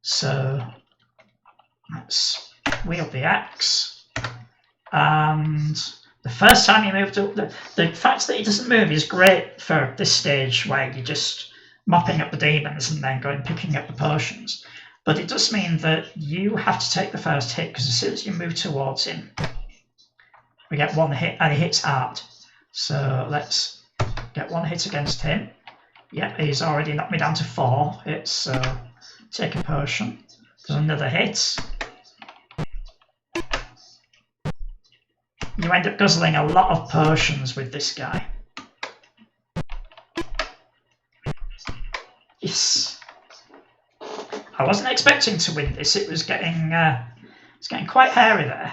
So let's wield the axe. And the first time you move to the fact that he doesn't move is great for this stage where you're just mopping up the demons and then going picking up the potions. But it does mean that you have to take the first hit because as soon as you move towards him, we get 1 hit and he hits hard. So let's get 1 hit against him. Yep, he's already knocked me down to 4 hits, so take a potion. There's another hit. You end up guzzling a lot of potions with this guy. Yes. I wasn't expecting to win this. It was getting quite hairy there.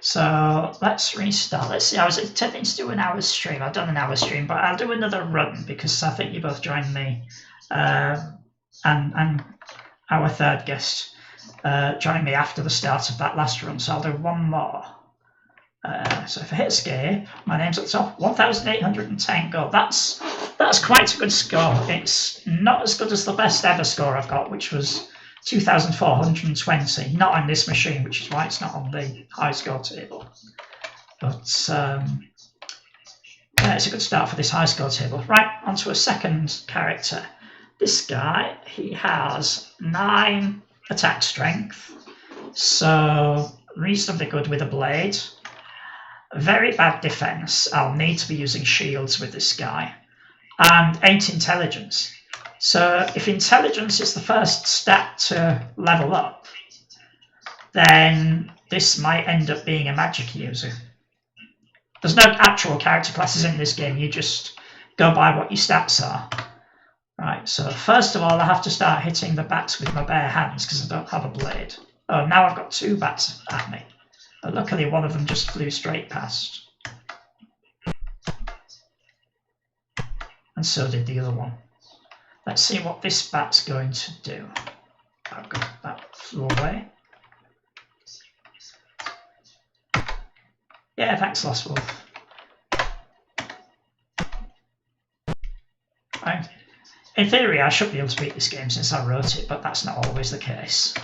So let's restart. Let's see. I was intending to do an hour stream. I've done an hour stream, but I'll do another run because I think you both joined me, and our third guest joined me after the start of that last run. So I'll do one more. So if I hit escape, my name's at the top. 1,810 gold. That's quite a good score. It's not as good as the best ever score I've got, which was 2,420. Not on this machine, which is why it's not on the high score table. But yeah, it's a good start for this high score table. Right, onto a second character. This guy, he has 9 attack strength, so reasonably good with a blade. Very bad defense. I'll need to be using shields with this guy. And 8 intelligence. So if intelligence is the first stat to level up, then this might end up being a magic user. There's no actual character classes in this game. You just go by what your stats are. Right, so first of all, I have to start hitting the bats with my bare hands because I don't have a blade. Oh, now I've got 2 bats at me. But luckily, one of them just flew straight past. And so did the other one. Let's see what this bat's going to do. Oh, good, that flew away. Yeah, thanks, Lost Wolf. Right. In theory, I should be able to beat this game since I wrote it, but that's not always the case.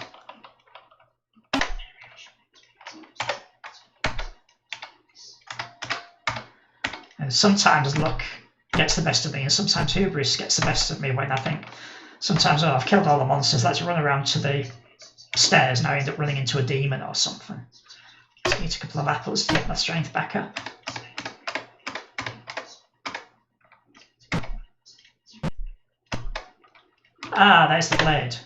And sometimes luck gets the best of me, and sometimes hubris gets the best of me when I think, sometimes, oh, I've killed all the monsters, let's run around to the stairs, and I end up running into a demon or something. Just need a couple of apples to get my strength back up. Ah, there's the blade.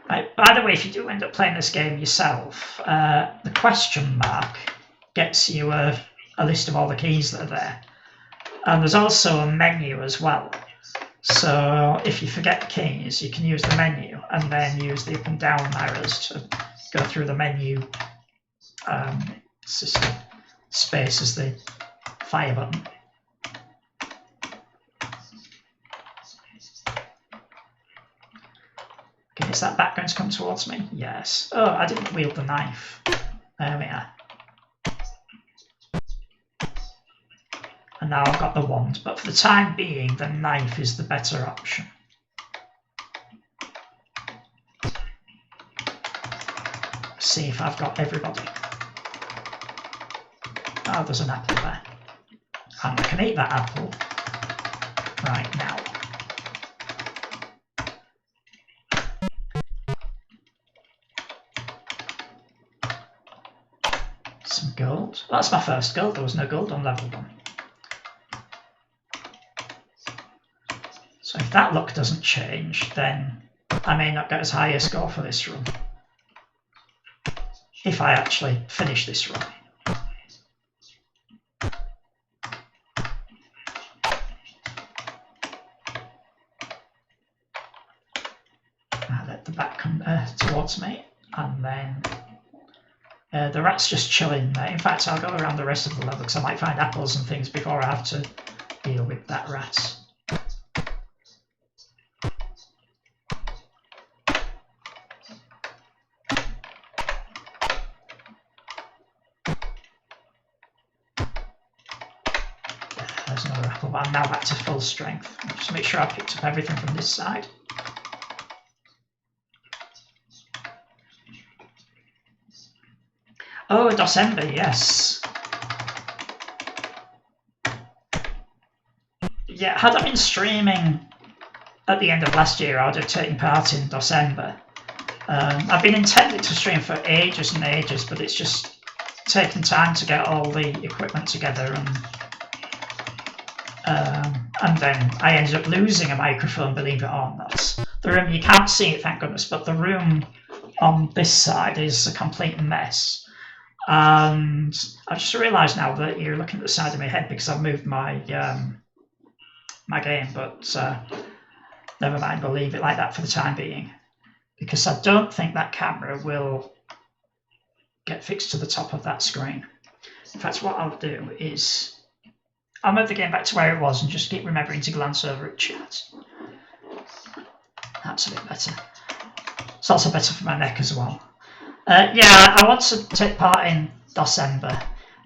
Right, by the way, if you do end up playing this game yourself, the question mark gets you a list of all the keys that are there. And there's also a menu as well. So if you forget the keys, you can use the menu and then use the up and down arrows to go through the menu system. Space is the fire button. Okay, is that bat going to come towards me? Yes. Oh, I didn't wield the knife. There we are. And now I've got the wand, but for the time being, the knife is the better option. Let's see if I've got everybody. Oh, there's an apple there. And I can eat that apple right now. Some gold. That's my first gold. There was no gold on level 1. So if that luck doesn't change, then I may not get as high a score for this run. If I actually finish this run. I'll let the bat come towards me, and then the rat's just chilling there. In fact, I'll go around the rest of the level because I might find apples and things before I have to deal with that rat. There's another apple, but I'm now back to full strength. Just make sure I picked up everything from this side. Oh, December, yes. Yeah, had I been streaming at the end of last year, I would have taken part in December. I've been intending to stream for ages and ages, but it's just taken time to get all the equipment together, and then I ended up losing a microphone, believe it or not. The room, you can't see it, thank goodness, but the room on this side is a complete mess. And I've just realised now that you're looking at the side of my head because I've moved my my game, but never mind, we'll leave it like that for the time being, because I don't think that camera will get fixed to the top of that screen. In fact, what I'll do is I'll move the game back to where it was and just keep remembering to glance over at chat. That's a bit better. It's also better for my neck as well. Yeah, I want to take part in December.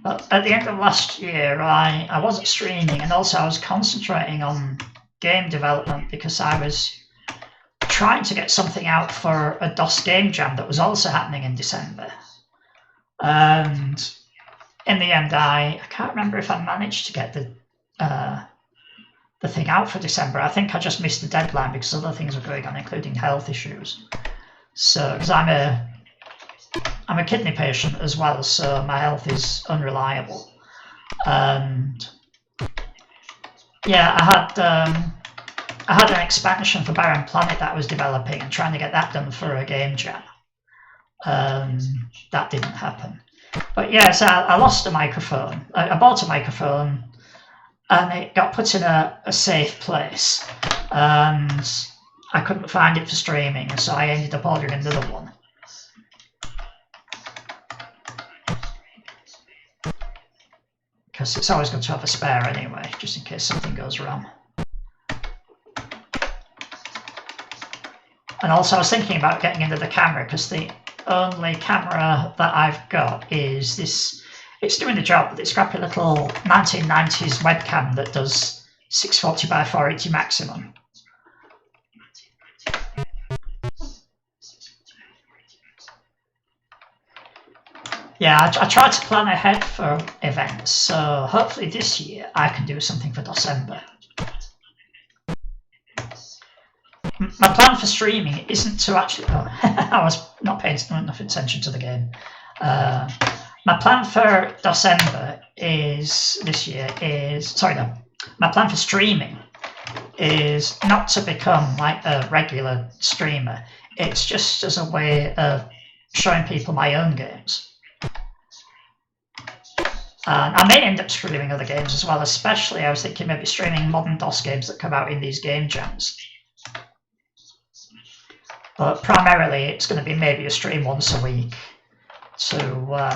But at the end of last year, I wasn't streaming, and also I was concentrating on game development because I was trying to get something out for a DOS game jam that was also happening in December. And in the end, I can't remember if I managed to get the thing out for December. I think I just missed the deadline because other things were going on, including health issues. So, because I'm a kidney patient as well, so my health is unreliable. And yeah, I had an expansion for Barren Planet that I was developing and trying to get that done for a game jam. That didn't happen. But yes, I lost a microphone. I bought a microphone and it got put in a safe place. And I couldn't find it for streaming, and so I ended up ordering another one. Because it's always good to have a spare anyway, just in case something goes wrong. And also I was thinking about getting into the camera, because the only camera that I've got is this. It's doing the job, but it's scrappy little 1990s webcam that does 640 by 480 maximum. Yeah, I tried to plan ahead for events, so hopefully this year I can do something for December. My plan for streaming isn't to actually... Oh, I was not paying enough attention to the game. My plan for December is, this year, is... Sorry, no. My plan for streaming is not to become like a regular streamer. It's just as a way of showing people my own games. I may end up streaming other games as well, especially I was thinking maybe streaming modern DOS games that come out in these game jams. But primarily it's going to be maybe a stream once a week to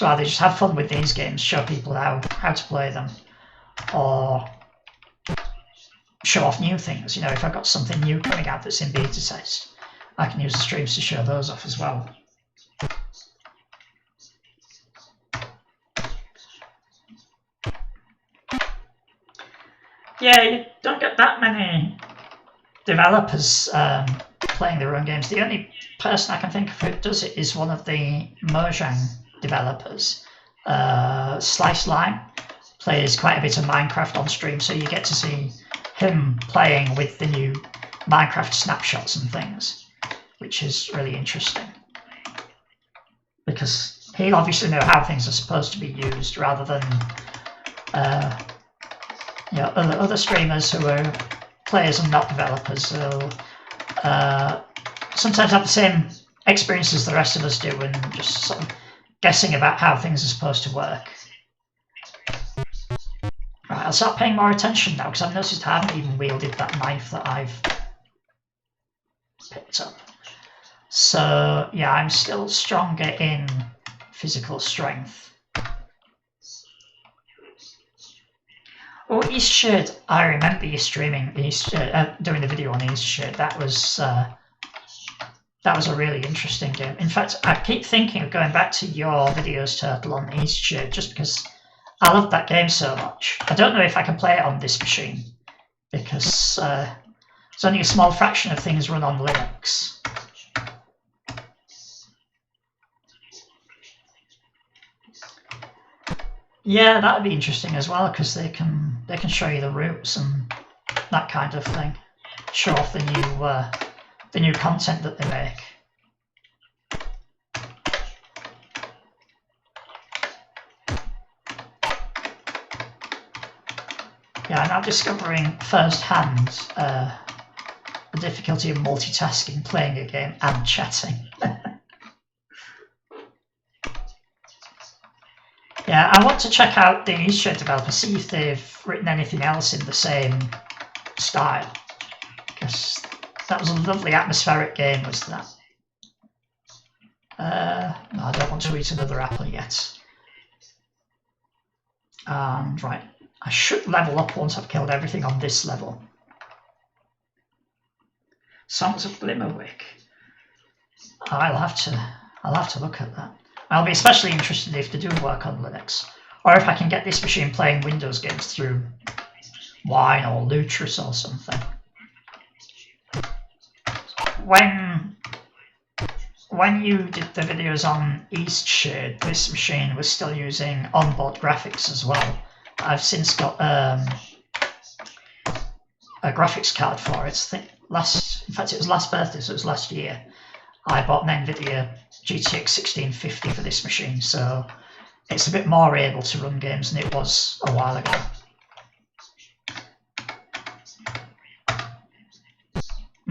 either just have fun with these games, show people how to play them, or show off new things. You know, if I've got something new coming out that's in beta test, I can use the streams to show those off as well. Yeah, you don't get that many developers playing their own games. The only person I can think of who does it is one of the Mojang developers. Slice Lime plays quite a bit of Minecraft on stream, so you get to see him playing with the new Minecraft snapshots and things, which is really interesting. Because he'll obviously know how things are supposed to be used, rather than you know, other streamers who are players and not developers who sometimes have the same experience as the rest of us do, and just sort of guessing about how things are supposed to work. Right, I'll start paying more attention now, because I've noticed I haven't even wielded that knife that I've picked up. So yeah, I'm still stronger in physical strength. Oh, Eastshade! I remember you streaming doing the video on Eastshade. That was a really interesting game. In fact, I keep thinking of going back to your videos, Turtle, on Eastshade, just because I love that game so much. I don't know if I can play it on this machine, because there's only a small fraction of things run on Linux. Yeah, that would be interesting as well, because they can show you the routes and that kind of thing. Show off the new content that they make. Yeah, I'm now discovering firsthand the difficulty of multitasking, playing a game and chatting. Yeah, I want to check out the Eastshade developer, see if they've written anything else in the same style. That was a lovely atmospheric game, was that? No, I don't want to eat another apple yet. And right, I should level up once I've killed everything on this level. Songs of Glimmerwick. I'll have to look at that. I'll be especially interested if they do work on Linux, or if I can get this machine playing Windows games through Wine or Lutris or something. When you did the videos on Eastshade, this machine was still using onboard graphics as well. I've since got a graphics card for it. I think in fact it was last birthday, so it was last year. I bought an NVIDIA GTX 1650 for this machine, so it's a bit more able to run games than it was a while ago.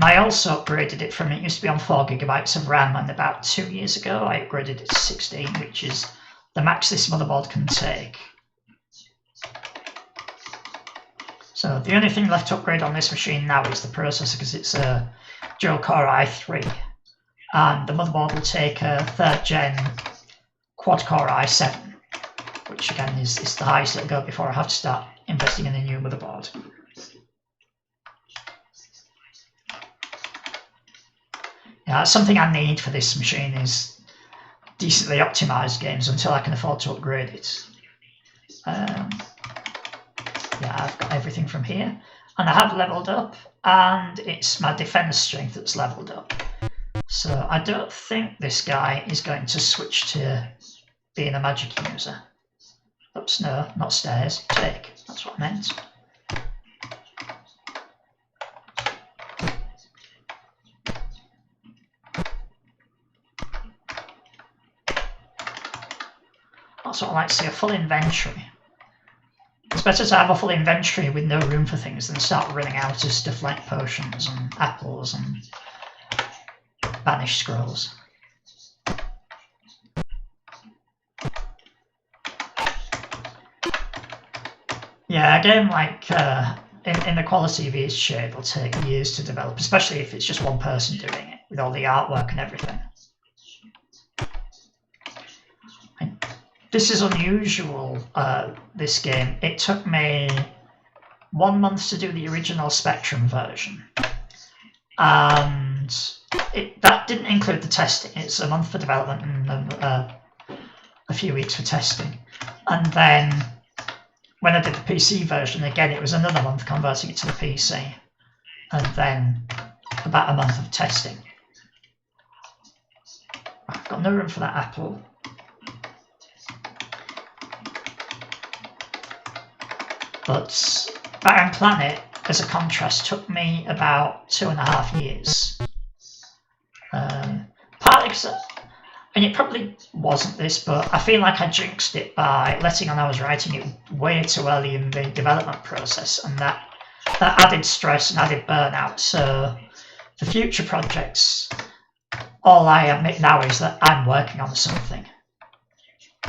I also upgraded it from, it used to be on 4 GB of RAM, and about 2 years ago I upgraded it to 16, which is the max this motherboard can take. So the only thing left to upgrade on this machine now is the processor, because it's a dual-core i3, and the motherboard will take a 3rd gen quad-core i7, which again is the highest it'll go before I have to start investing in a new motherboard. Yeah, something I need for this machine is decently optimized games until I can afford to upgrade it. Yeah, I've got everything from here, and I have leveled up, and it's my defense strength that's leveled up. So I don't think this guy is going to switch to being a magic user. Oops, no, not stairs, take, that's what I meant. Also, I like to see a full inventory. It's better to have a full inventory with no room for things than start running out of stuff like potions and apples and banished scrolls. Yeah, a game like in the quality of Eastshade will take years to develop, especially if it's just one person doing it, with all the artwork and everything. This is unusual, this game. It took me 1 month to do the original Spectrum version, and that didn't include the testing. It's a month for development and a few weeks for testing. And then when I did the PC version, again, it was another month converting it to the PC, and then about a month of testing. I've got no room for that apple. But Barren Planet, as a contrast, took me about 2.5 years. Partly because, and it probably wasn't this, but I feel like I jinxed it by letting on I was writing it way too early in the development process, and that added stress and added burnout. So for future projects, all I admit now is that I'm working on something,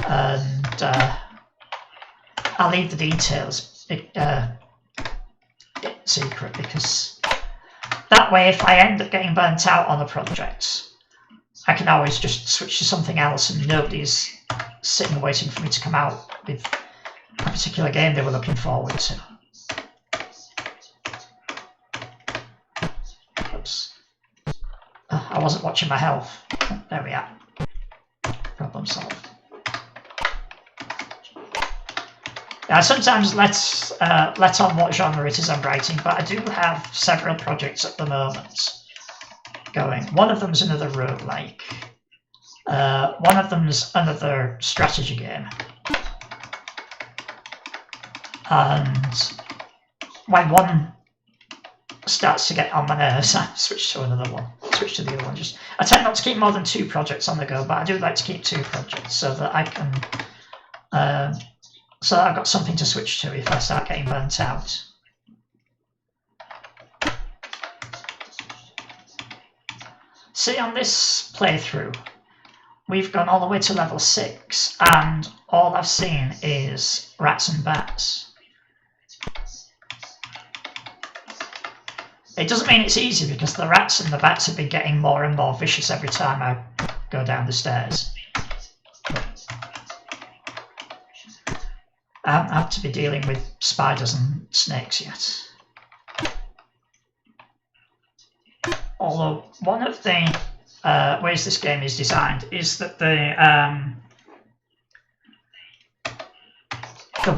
and I'll leave the details secret, because that way if I end up getting burnt out on a project, I can always just switch to something else and nobody's sitting waiting for me to come out with a particular game they were looking forward to. Oops. I wasn't watching my health. There we are. Problem solved. I sometimes let on what genre it is I'm writing, but I do have several projects at the moment going. One of them's another roguelike. One of them's another strategy game. And when one starts to get on my nerves, I switch to another one. Switch to the other one. I tend not to keep more than 2 projects on the go, but I do like to keep 2 projects so that I can. So I've got something to switch to if I start getting burnt out. See, on this playthrough, we've gone all the way to level 6, and all I've seen is rats and bats. It doesn't mean it's easy because the rats and the bats have been getting more and more vicious every time I go down the stairs. I haven't had to be dealing with spiders and snakes yet. Although one of the ways this game is designed is that the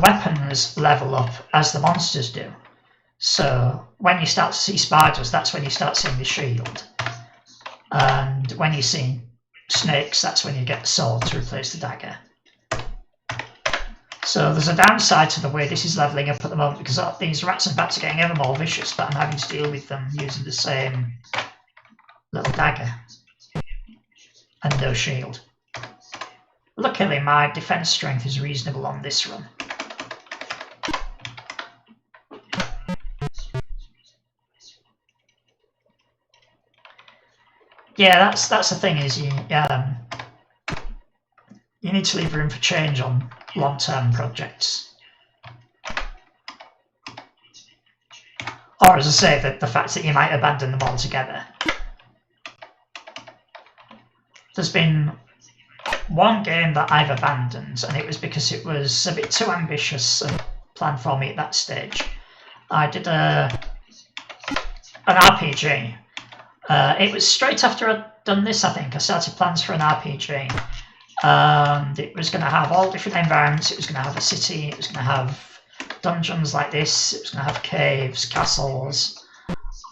weapons level up as the monsters do. So when you start to see spiders, that's when you start seeing the shield. And when you see snakes, that's when you get the sword to replace the dagger. So there's a downside to the way this is levelling up at the moment, because these rats and bats are getting ever more vicious, but I'm having to deal with them using the same little dagger and no shield. Luckily my defence strength is reasonable on this run. Yeah, that's the thing, is you need to leave room for change on long-term projects. Or, as I say, the fact that you might abandon them altogether. There's been one game that I've abandoned, and it was because it was a bit too ambitious a plan for me at that stage. I did an RPG. It was straight after I'd done this, I think. I started plans for an RPG. And it was going to have all different environments. It was going to have a city. It was going to have dungeons like this. It was going to have caves, castles.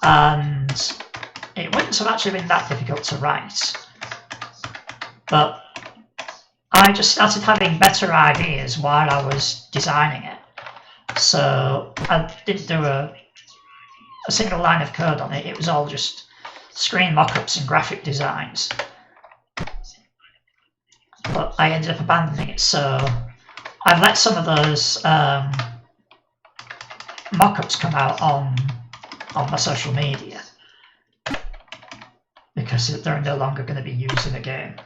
And it wouldn't have actually been that difficult to write. But I just started having better ideas while I was designing it. So I didn't do a single line of code on it. It was all just screen mock-ups and graphic designs. But I ended up abandoning it, so I've let some of those mock-ups come out on my social media because they're no longer going to be used in the game.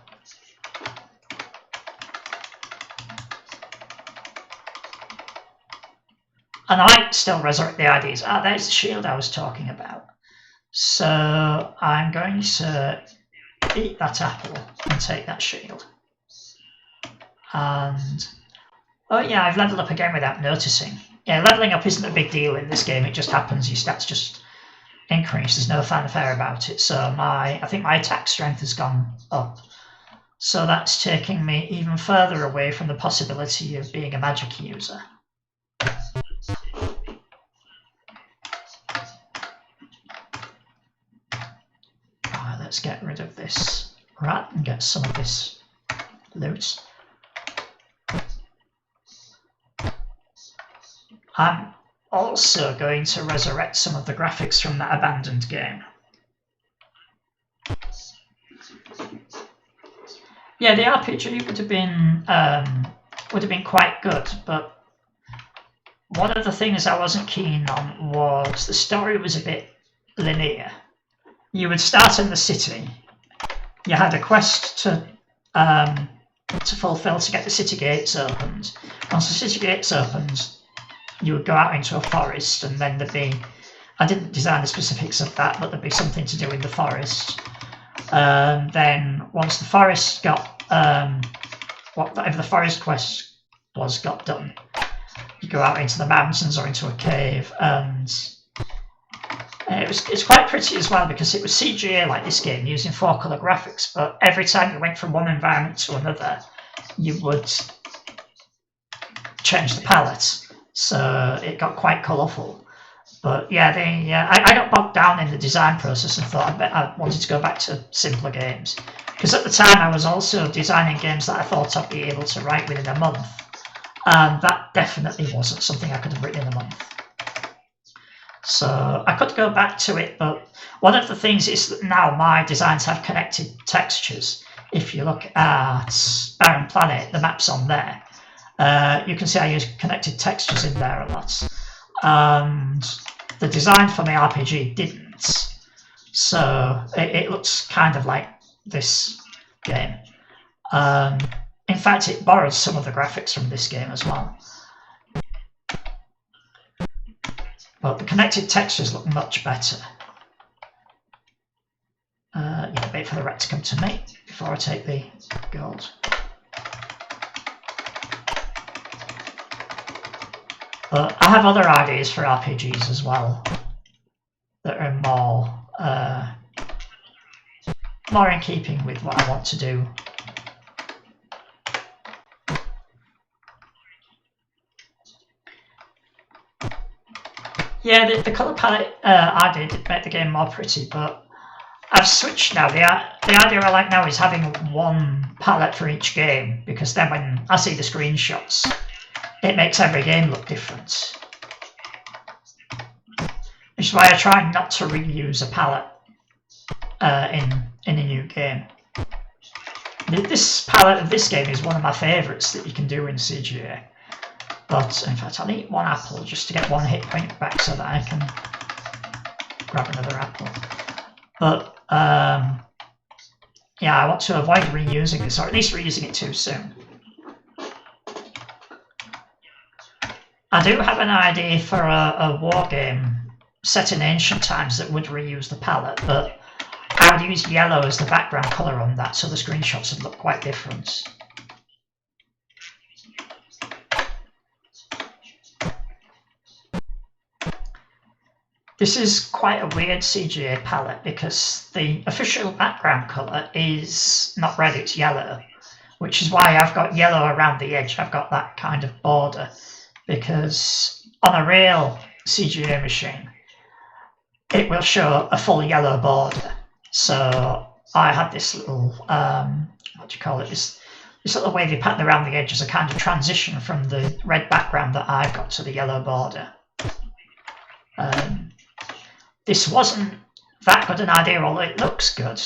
And I might still resurrect the ideas. There's the shield I was talking about. So I'm going to eat that apple and take that shield. And oh yeah, I've leveled up again without noticing. Yeah, leveling up isn't a big deal in this game. It just happens. Your stats just increase. There's no fanfare about it. So I think my attack strength has gone up. So that's taking me even further away from the possibility of being a magic user. Right, let's get rid of this rat and get some of this loot. I'm also going to resurrect some of the graphics from that abandoned game. Yeah, the RPG would have been quite good, but one of the things I wasn't keen on was the story was a bit linear. You would start in the city. You had a quest to fulfill to get the city gates opened. Once the city gates opened, you would go out into a forest, and then there'd be, I didn't design the specifics of that, but there'd be something to do in the forest. Then once the forest got, whatever the forest quest was got done, you go out into the mountains or into a cave, and it's quite pretty as well because it was CGA like this game using 4-colour graphics, but every time you went from one environment to another, you would change the palette. So it got quite colourful. But yeah, I got bogged down in the design process and thought I wanted to go back to simpler games. Because at the time I was also designing games that I thought I'd be able to write within a month. And that definitely wasn't something I could have written in a month. So I could go back to it, but one of the things is that now my designs have connected textures. If you look at Barren Planet, the map's on there. You can see I use connected textures in there a lot. And the design for my RPG didn't. So it looks kind of like this game. In fact, it borrows some of the graphics from this game as well. But the connected textures look much better. wait for the rat to come to me before I take the gold. But I have other ideas for RPGs as well that are more in keeping with what I want to do. Yeah, the colour palette I did make the game more pretty, but I've switched now. The idea I like now is having one palette for each game, because then when I see the screenshots, it makes every game look different. Which is why I try not to reuse a palette in a new game. This palette of this game is one of my favourites that you can do in CGA. But in fact, I'll eat one apple just to get one hit point back so that I can grab another apple. But yeah, I want to avoid reusing this, or at least reusing it too soon. I do have an idea for a war game set in ancient times that would reuse the palette, but I would use yellow as the background colour on that, so the screenshots would look quite different. This is quite a weird CGA palette because the official background colour is not red, it's yellow, which is why I've got yellow around the edge. I've got that kind of border, because on a real CGA machine, it will show a full yellow border. So I had this little, what do you call it, this little wavy pattern around the edge as a kind of transition from the red background that I've got to the yellow border. This wasn't that good an idea, although it looks good.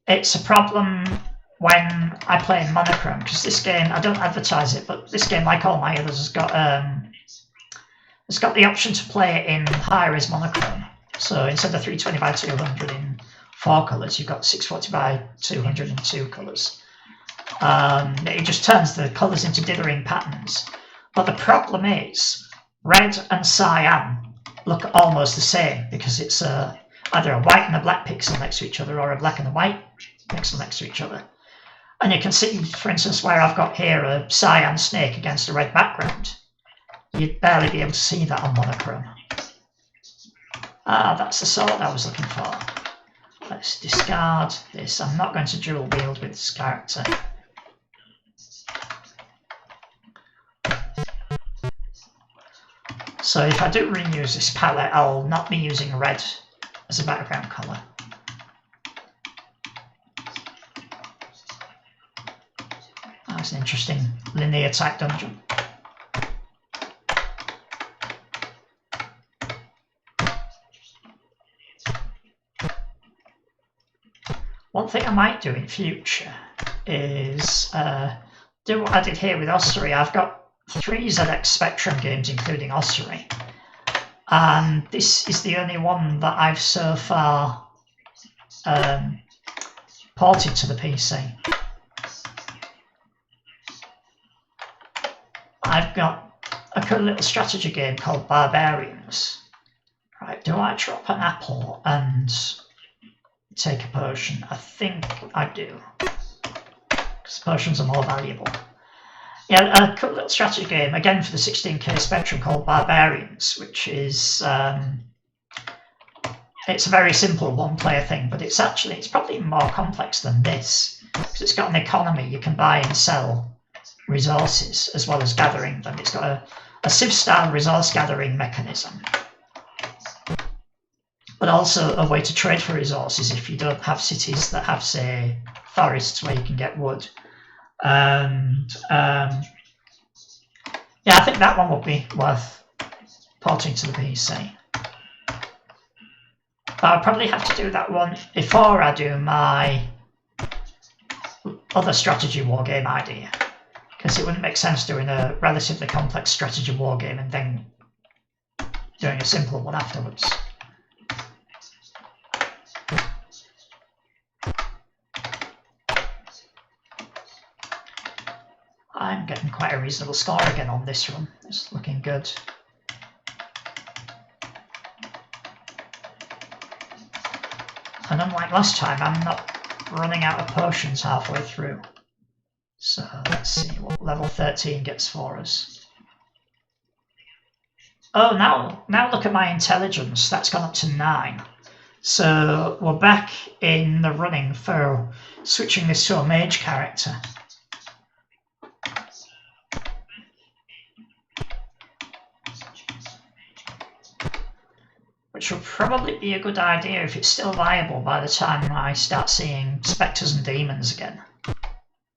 It's a problem when I play in monochrome, because this game, I don't advertise it, but this game, like all my others, has got the option to play it in high-res monochrome. So instead of 320 by 200 in 4 colours, you've got 640 by 200 in 2 colours. It just turns the colours into dithering patterns. But the problem is, red and cyan look almost the same, because it's either a white and a black pixel next to each other, or a black and a white pixel next to each other. And you can see, for instance, where I've got here a cyan snake against a red background. You'd barely be able to see that on monochrome. Ah, that's the sword I was looking for. Let's discard this. I'm not going to dual wield with this character. So if I do reuse this palette, I'll not be using red as a background colour. That's an interesting linear type dungeon. One thing I might do in future is do what I did here with Ossuary. I've got 3 ZX Spectrum games, including Ossuary, and this is the only one that I've so far ported to the PC. I've got a cool little strategy game called Barbarians. Right, do I drop an apple and take a potion? I think I do, because potions are more valuable. Yeah, a cool little strategy game, again for the 16K Spectrum, called Barbarians, which is, it's a very simple one-player thing, but it's probably more complex than this, because it's got an economy. You can buy and sell resources as well as gathering them. It's got a Civ-style resource gathering mechanism, but also a way to trade for resources if you don't have cities that have, say, forests where you can get wood. And yeah, I think that one would be worth porting to the PC. But I'll probably have to do that one before I do my other strategy wargame idea, because it wouldn't make sense doing a relatively complex strategy wargame and then doing a simple one afterwards. I'm getting quite a reasonable score again on this run. It's looking good. And unlike last time, I'm not running out of potions halfway through. So let's see what level 13 gets for us. Oh, now look at my intelligence. That's gone up to 9. So we're back in the running for switching this to a mage character. Which will probably be a good idea if it's still viable by the time I start seeing spectres and demons again.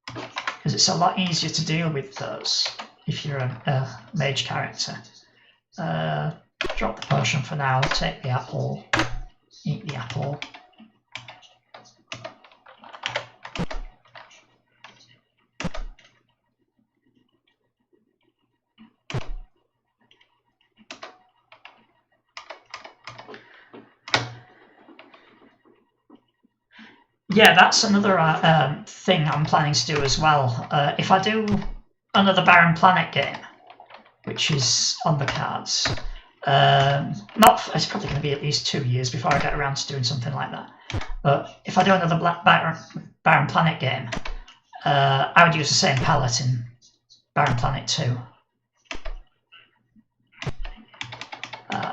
Because it's a lot easier to deal with those if you're a mage character. Drop the potion for now, take the apple, eat the apple. Yeah, that's another thing I'm planning to do as well. If I do another Barren Planet game, which is on the cards, it's probably going to be at least 2 years before I get around to doing something like that. But if I do another Barren Planet game, I would use the same palette in Barren Planet 2.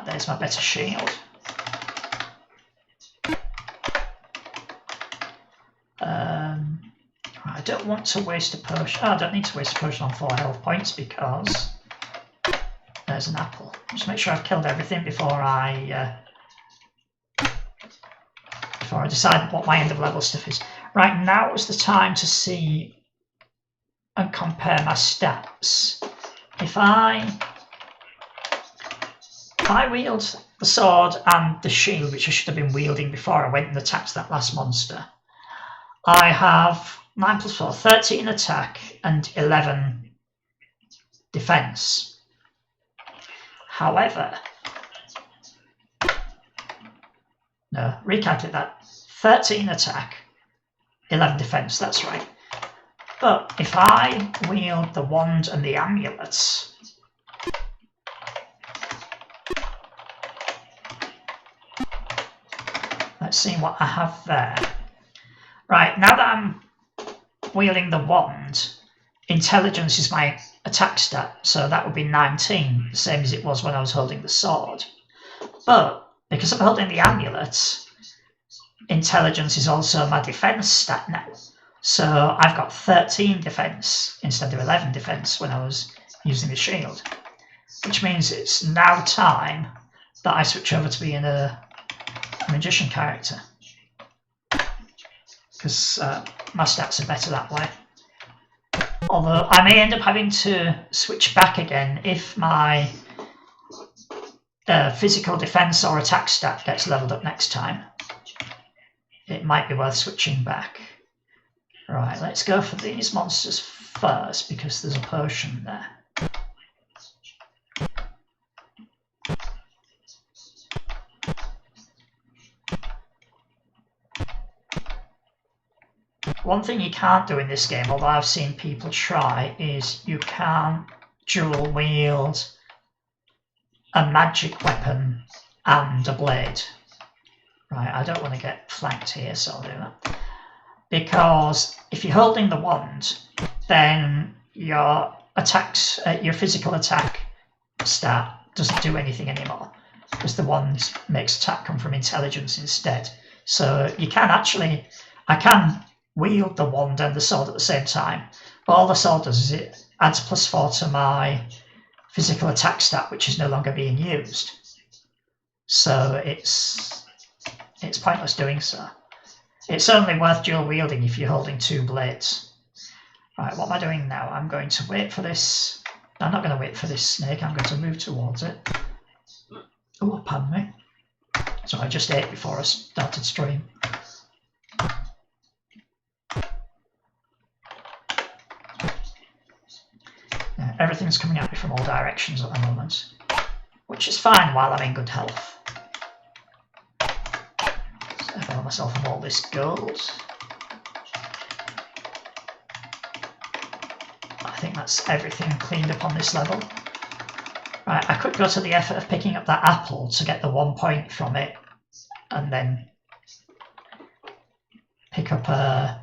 There's my better shield. I don't want to waste a potion. Oh, I don't need to waste a potion on 4 health points because there's an apple. Just make sure I've killed everything before I decide what my end of level stuff is. Right, now is the time to see and compare my stats. If I wield the sword and the shield, which I should have been wielding before I went and attacked that last monster, I have 9 plus 4, 13 attack and 11 defense. However, no, recalculate that. 13 attack, 11 defense, that's right. But if I wield the wand and the amulets, let's see what I have there. Right, now that I'm wielding the wand, intelligence is my attack stat, so that would be 19, the same as it was when I was holding the sword. But because I'm holding the amulet, intelligence is also my defense stat now. So I've got 13 defense instead of 11 defense when I was using the shield, which means it's now time that I switch over to being a magician character, because my stats are better that way. Although I may end up having to switch back again if my physical defense or attack stat gets leveled up next time. It might be worth switching back. Right, let's go for these monsters first because there's a potion there. One thing you can't do in this game, although I've seen people try, is you can't dual wield a magic weapon and a blade. Right, I don't want to get flanked here, so I'll do that. Because if you're holding the wand, then your attacks, your physical attack stat doesn't do anything anymore, because the wand makes attack come from intelligence instead. So you can actually, I can wield the wand and the sword at the same time, but all the sword does is it adds +4 to my physical attack stat, which is no longer being used. So it's pointless doing so. It's only worth dual wielding if you're holding 2 blades. Right, what am I doing now? I'm going to wait for this. I'm not going to wait for this snake, I'm going to move towards it. Oh, pardon me. So I just ate before I started stream. Everything's coming at me from all directions at the moment, which is fine while I'm in good health. So I fill myself with all this gold. I think that's everything cleaned up on this level. Right, I could go to the effort of picking up that apple to get the 1 point from it, and then up a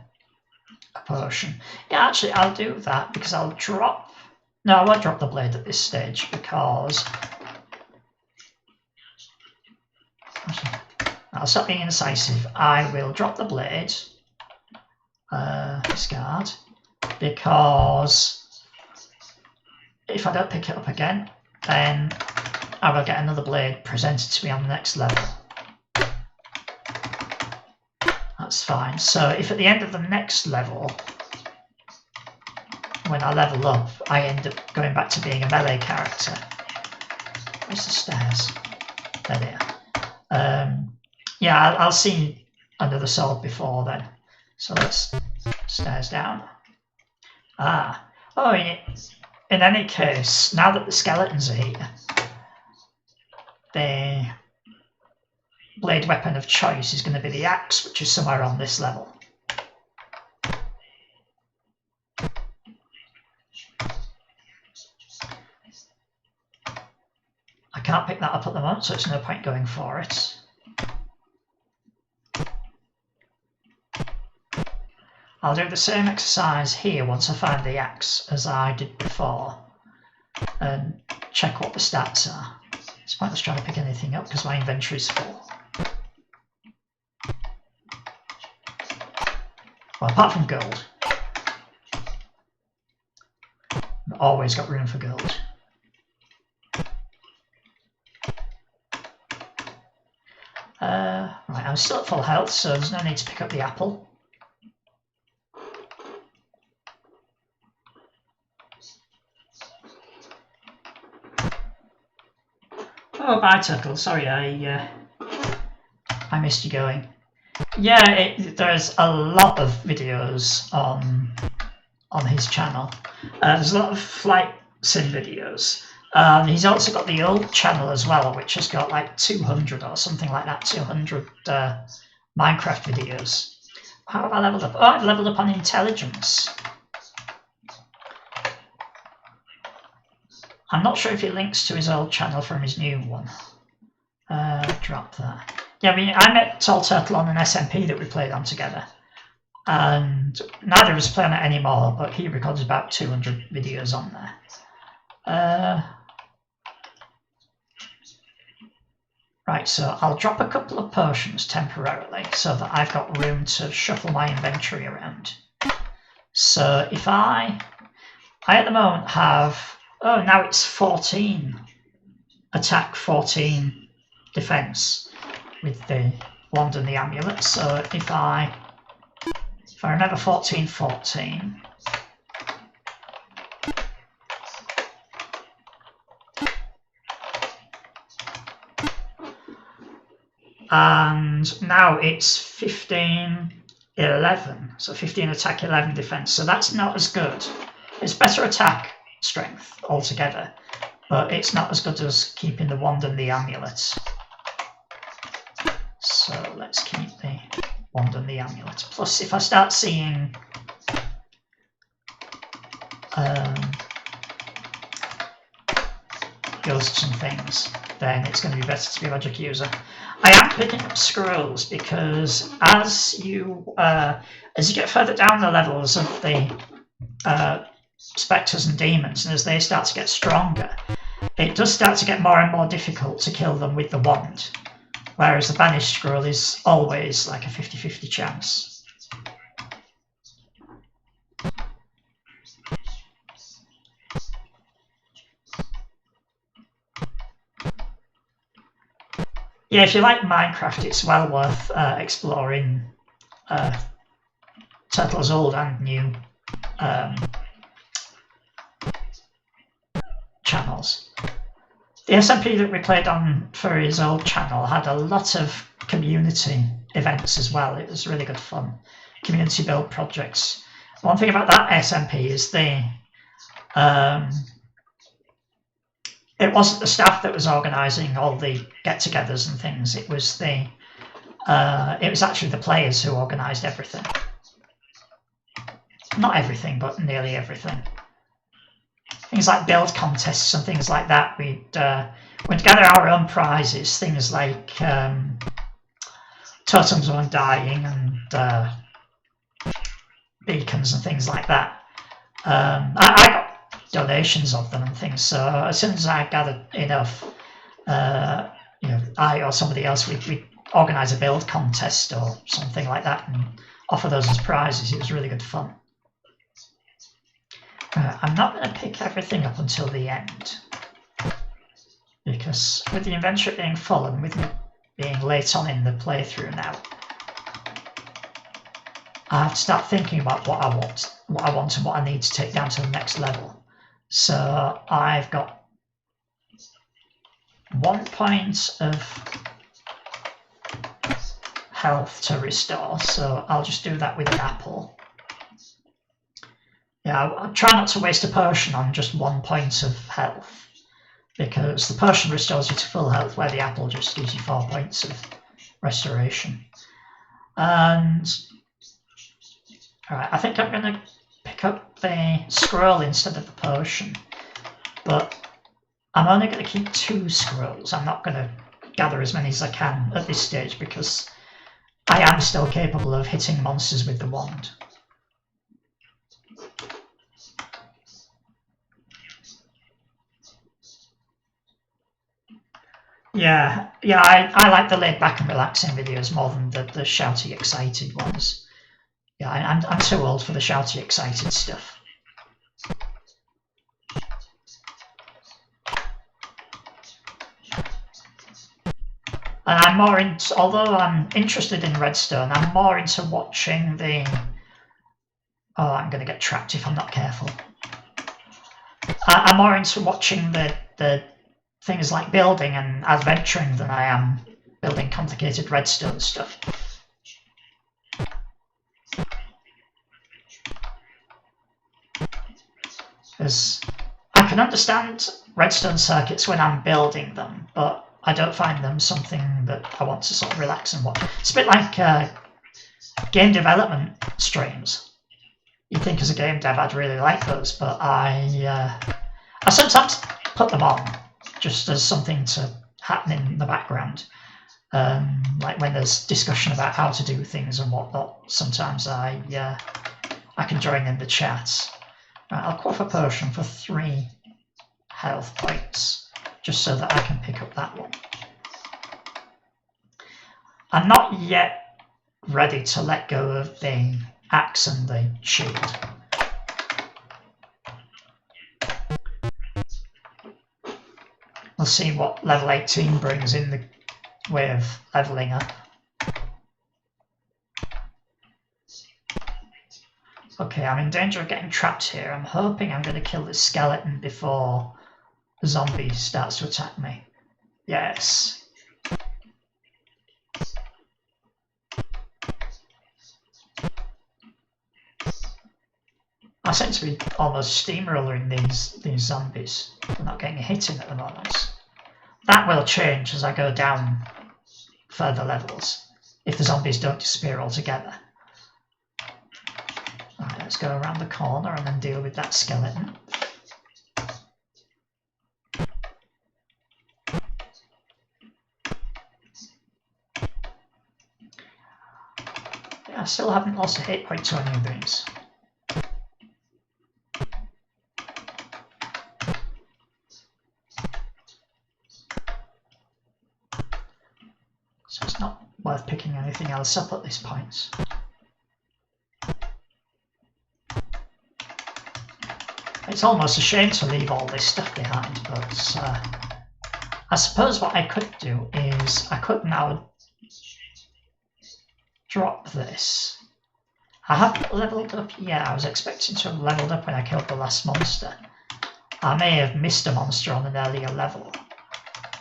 potion. Yeah, actually, I'll do that because I'll drop. No, I won't drop the blade at this stage because I'll stop being incisive. I will drop the blade, discard, because if I don't pick it up again, then I will get another blade presented to me on the next level. That's fine. So if at the end of the next level, when I level up, I end up going back to being a melee character. Where's the stairs? There they are. Yeah, I'll see another sword before then. So let's stairs down. Ah. Oh, in any case, now that the skeletons are here, the blade weapon of choice is going to be the axe, which is somewhere on this level. I can't pick that up at the moment, so it's no point going for it. I'll do the same exercise here once I find the axe as I did before and check what the stats are. It's pointless trying to pick anything up because my inventory is full. Well, apart from gold. I've always got room for gold. Right, I'm still at full health, so there's no need to pick up the apple. Oh, bye, Turtle. Sorry, I missed you going. Yeah, there's a lot of videos on his channel. There's a lot of flight sim videos. He's also got the old channel as well, which has got like 200 or something like that, 200 Minecraft videos. How have I leveled up? Oh, I've leveled up on intelligence. I'm not sure if he links to his old channel from his new one. Drop that. Yeah, I met Tall Turtle on an SMP that we played on together. And neither of us play on it anymore, but he records about 200 videos on there. Right, so I'll drop a couple of potions temporarily so that I've got room to shuffle my inventory around. So if I at the moment have, oh, now it's 14 attack, 14 defense with the wand and the amulet. So if I remember 14, 14. And now it's 15, 11. So 15 attack, 11 defense. So that's not as good. It's better attack strength altogether, but it's not as good as keeping the wand and the amulet. So let's keep the wand and the amulet. Plus, if I start seeing ghosts and things, then it's going to be better to be a magic user. I am picking up scrolls because as you get further down the levels of the spectres and demons, and as they start to get stronger, it does start to get more and more difficult to kill them with the wand, whereas the banished scroll is always like a 50-50 chance. Yeah, if you like Minecraft, it's well worth exploring Turtle's old and new channels. The SMP that we played on for his old channel had a lot of community events as well. It was really good fun. Community build projects. One thing about that SMP is it wasn't the staff that was organising all the get-togethers and things. It was actually the players who organised everything. Not everything, but nearly everything. Things like build contests and things like that. We'd gather our own prizes. Things like totems of undying and beacons and things like that. I got donations of them and things, so as soon as I gathered enough, I or somebody else, we'd organise a build contest or something like that and offer those as prizes. It was really good fun. I'm not going to pick everything up until the end, because with the inventory being full and with me being late on in the playthrough now, I have to start thinking about what I want and what I need to take down to the next level. So I've got 1 point of health to restore, so I'll just do that with an apple. Yeah, I'll try not to waste a potion on just 1 point of health, because the potion restores you to full health, where the apple just gives you 4 points of restoration. And alright, I think I'm going to pick up the scroll instead of the potion, but I'm only going to keep 2 scrolls. I'm not going to gather as many as I can at this stage, because I am still capable of hitting monsters with the wand. Yeah, I like the laid back and relaxing videos more than the shouty, excited ones. Yeah, I'm too old for the shouty, excited stuff. And I'm more into, although I'm interested in Redstone, I'm more into watching the... Oh, I'm going to get trapped if I'm not careful. I'm more into watching the things like building and adventuring than I am building complicated redstone stuff. Because I can understand redstone circuits when I'm building them, but I don't find them something that I want to sort of relax and watch. It's a bit like game development streams. You'd think as a game dev I'd really like those, but I sometimes put them on just as something to happen in the background. Like when there's discussion about how to do things and whatnot, sometimes I can join in the chat. Right, I'll quaff a potion for 3 health points, just so that I can pick up that one. I'm not yet ready to let go of the axe and the shield. We'll see what level 18 brings in the way of levelling up. Okay, I'm in danger of getting trapped here. I'm hoping I'm going to kill this skeleton before the zombie starts to attack me. Yes. I seem to be almost steamrolling these zombies. They're not getting hit in at the moment. That will change as I go down further levels, if the zombies don't disappear altogether. Right, let's go around the corner and then deal with that skeleton. Yeah, I still haven't lost a hit point to any of these. So it's not worth picking anything else up at this point. It's almost a shame to leave all this stuff behind, but I suppose what I could do is I could now drop this. I haven't leveled up yet. I was expecting to have leveled up when I killed the last monster. I may have missed a monster on an earlier level.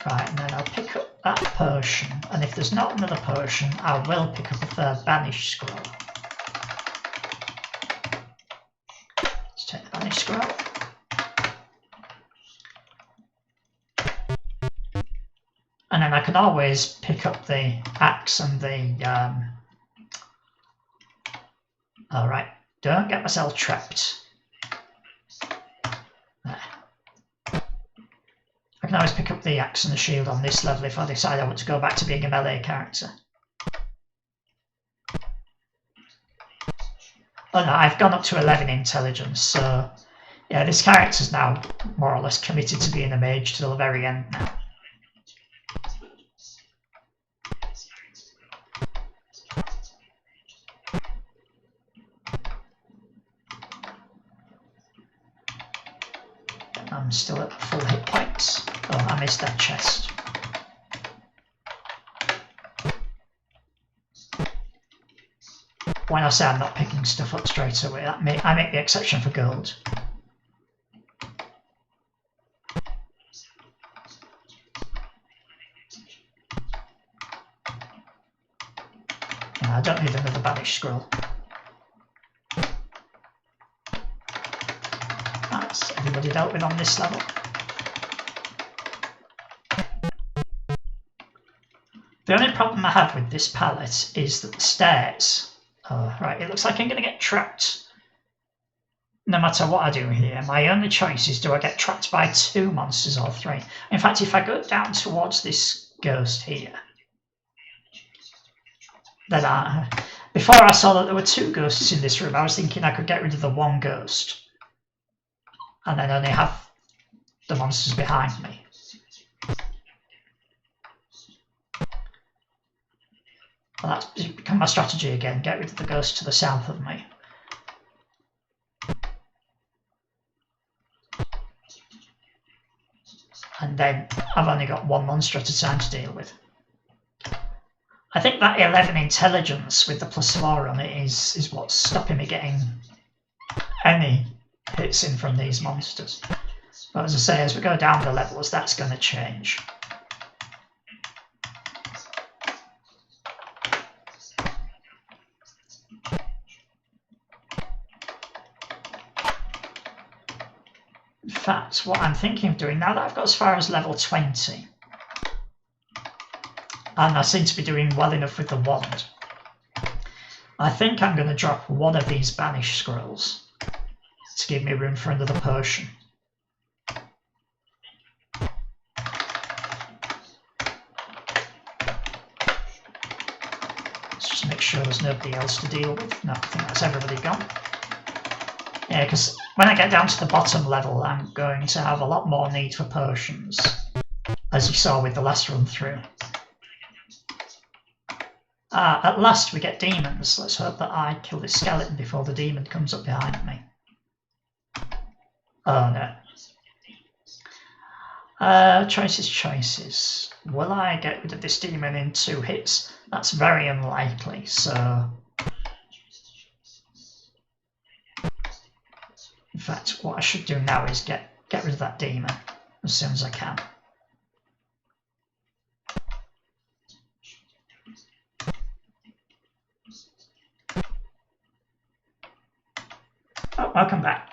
Right, and then I'll pick up that potion, and if there's not another potion, I will pick up a 3rd banish scroll. Let's take the banish scroll. And then I can always pick up the axe and the... Alright, don't get myself trapped. I can always pick up the axe and the shield on this level if I decide I want to go back to being a melee character. Oh no, I've gone up to 11 intelligence, so yeah, this character's now more or less committed to being a mage till the very end now. I'm still at full hit points. Oh, I missed that chest. When I say I'm not picking stuff up straight away, I make the exception for gold. I don't need another banish scroll. That's everybody dealt with on this level. The only problem I have with this palette is that the stairs... Oh, right, it looks like I'm going to get trapped no matter what I do here. My only choice is, do I get trapped by 2 monsters or 3? In fact, if I go down towards this ghost here, then before I saw that there were 2 ghosts in this room, I was thinking I could get rid of the 1 ghost and then only have the monsters behind me. Well, that's become my strategy again, get rid of the ghost to the south of me. And then I've only got 1 monster at a time to deal with. I think that 11 intelligence with the +4 on it is what's stopping me getting any hits in from these monsters. But as I say, as we go down the levels, that's going to change. In fact, what I'm thinking of doing, now that I've got as far as level 20, and I seem to be doing well enough with the wand, I think I'm going to drop 1 of these banish scrolls to give me room for another potion. Let's just make sure there's nobody else to deal with. No, I think that's everybody gone. Yeah, because when I get down to the bottom level, I'm going to have a lot more need for potions, as you saw with the last run through. At last we get demons. Let's hope that I kill this skeleton before the demon comes up behind me. Oh no. Choices. Will I get rid of this demon in 2 hits? That's very unlikely, so... In fact, what I should do now is get rid of that demon as soon as I can. Oh, welcome back.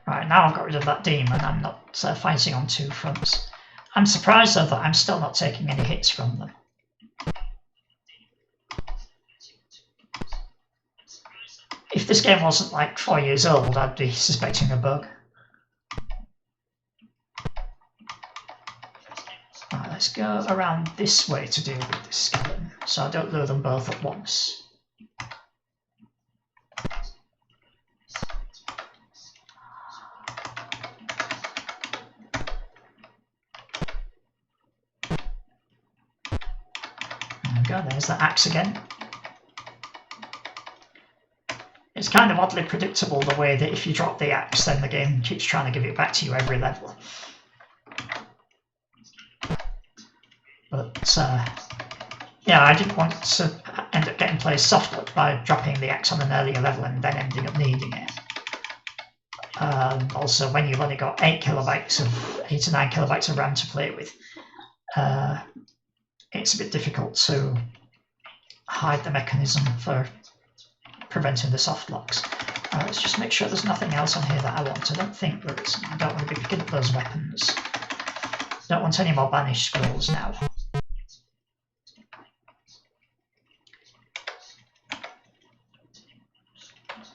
Right, now I've got rid of that demon, I'm not fighting on 2 fronts. I'm surprised though that I'm still not taking any hits from them. If this game wasn't like 4 years old, I'd be suspecting a bug. Right, let's go around this way to deal with this skeleton, so I don't lure them both at once. There we go, there's the axe again. It's kind of oddly predictable the way that if you drop the axe, then the game keeps trying to give it back to you every level. But yeah, I didn't want to end up getting played soft by dropping the axe on an earlier level and then ending up needing it. Also, when you've only got 8 to 9 kilobytes of RAM to play with, it's a bit difficult to hide the mechanism for preventing the soft locks. Let's just make sure there's nothing else on here that I want. I don't think there is. I don't want to be picking up those weapons. Don't want any more banished scrolls now.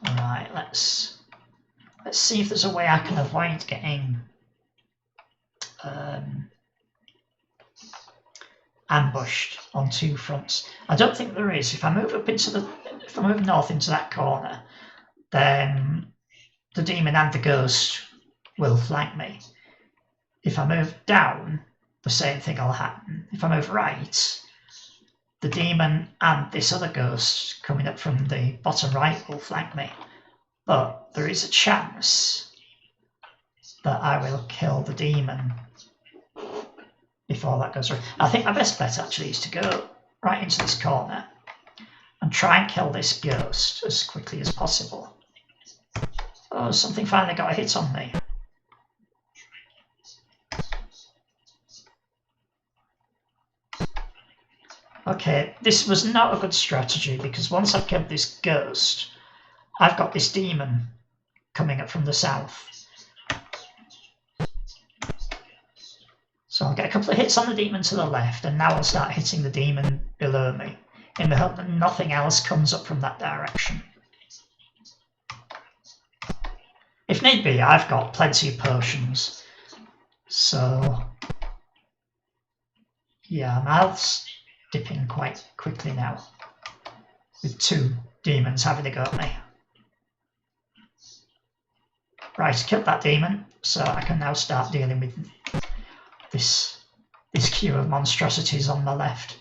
Right, let's see if there's a way I can avoid getting ambushed on two fronts. I don't think there is. If I move north into that corner, then the demon and the ghost will flank me. If I move down, the same thing will happen. If I move right, the demon and this other ghost coming up from the bottom right will flank me. But there is a chance that I will kill the demon before that goes through. I think my best bet actually is to go right into this corner and try and kill this ghost as quickly as possible. Oh, something finally got a hit on me. Okay, this was not a good strategy because once I've killed this ghost, I've got this demon coming up from the south. So I'll get a couple of hits on the demon to the left, and now I'll start hitting the demon below me, in the hope that nothing else comes up from that direction. If need be, I've got plenty of potions. So, yeah, my health's dipping quite quickly now, with two demons having a go at me. Right, killed that demon, so I can now start dealing with this queue of monstrosities on my left.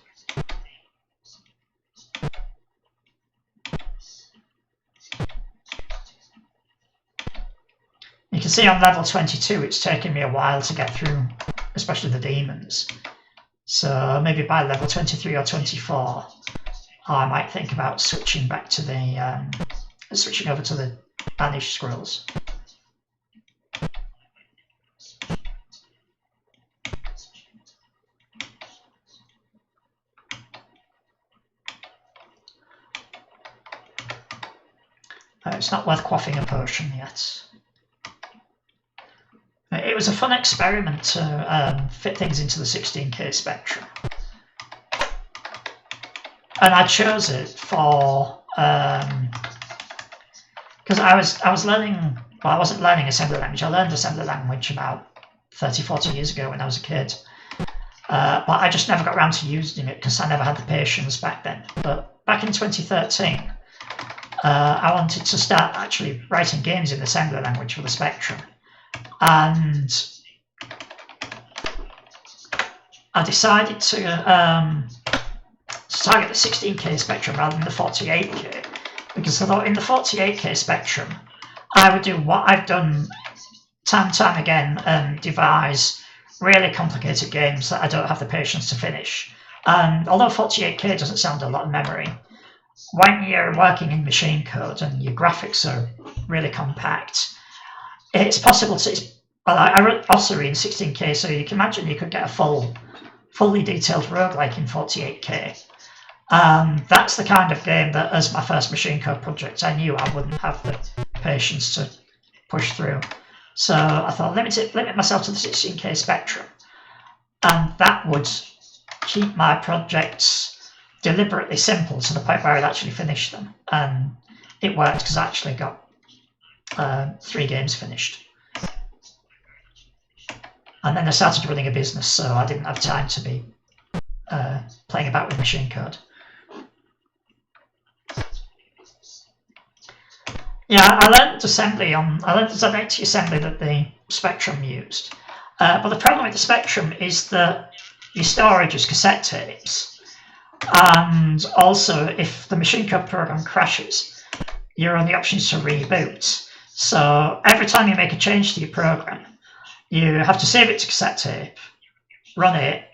You can see on level 22 it's taken me a while to get through, especially the demons. So maybe by level 23 or 24 I might think about switching back to the switching over to the banished scrolls. It's not worth quaffing a potion yet. It was a fun experiment to fit things into the 16k spectrum. And I chose it for because I was learning, well, I wasn't learning assembly language. I learned assembly language about 30-40 years ago when I was a kid. But I just never got around to using it because I never had the patience back then. But back in 2013, I wanted to start actually writing games in assembly language for the Spectrum. And I decided to target the 16k Spectrum rather than the 48k, because I thought in the 48k Spectrum I would do what I've done time and time again and devise really complicated games that I don't have the patience to finish. And although 48k doesn't sound a lot of memory, when you're working in machine code and your graphics are really compact, it's possible to... Well, I wrote Ossuary in 16k, so you can imagine you could get a fully detailed roguelike in 48k. That's the kind of game that, as my first machine code project, I knew I wouldn't have the patience to push through. So I thought, limit myself to the 16k Spectrum, and that would keep my projects deliberately simple to the point where I'd actually finish them. And it worked because I actually got 3 games finished. And then I started running a business, so I didn't have time to be playing about with machine code. Yeah, I learned the ZX assembly that the Spectrum used. But the problem with the Spectrum is that your storage is cassette tapes. And also, if the machine code program crashes, you're on the options to reboot. So every time you make a change to your program, you have to save it to cassette tape, run it,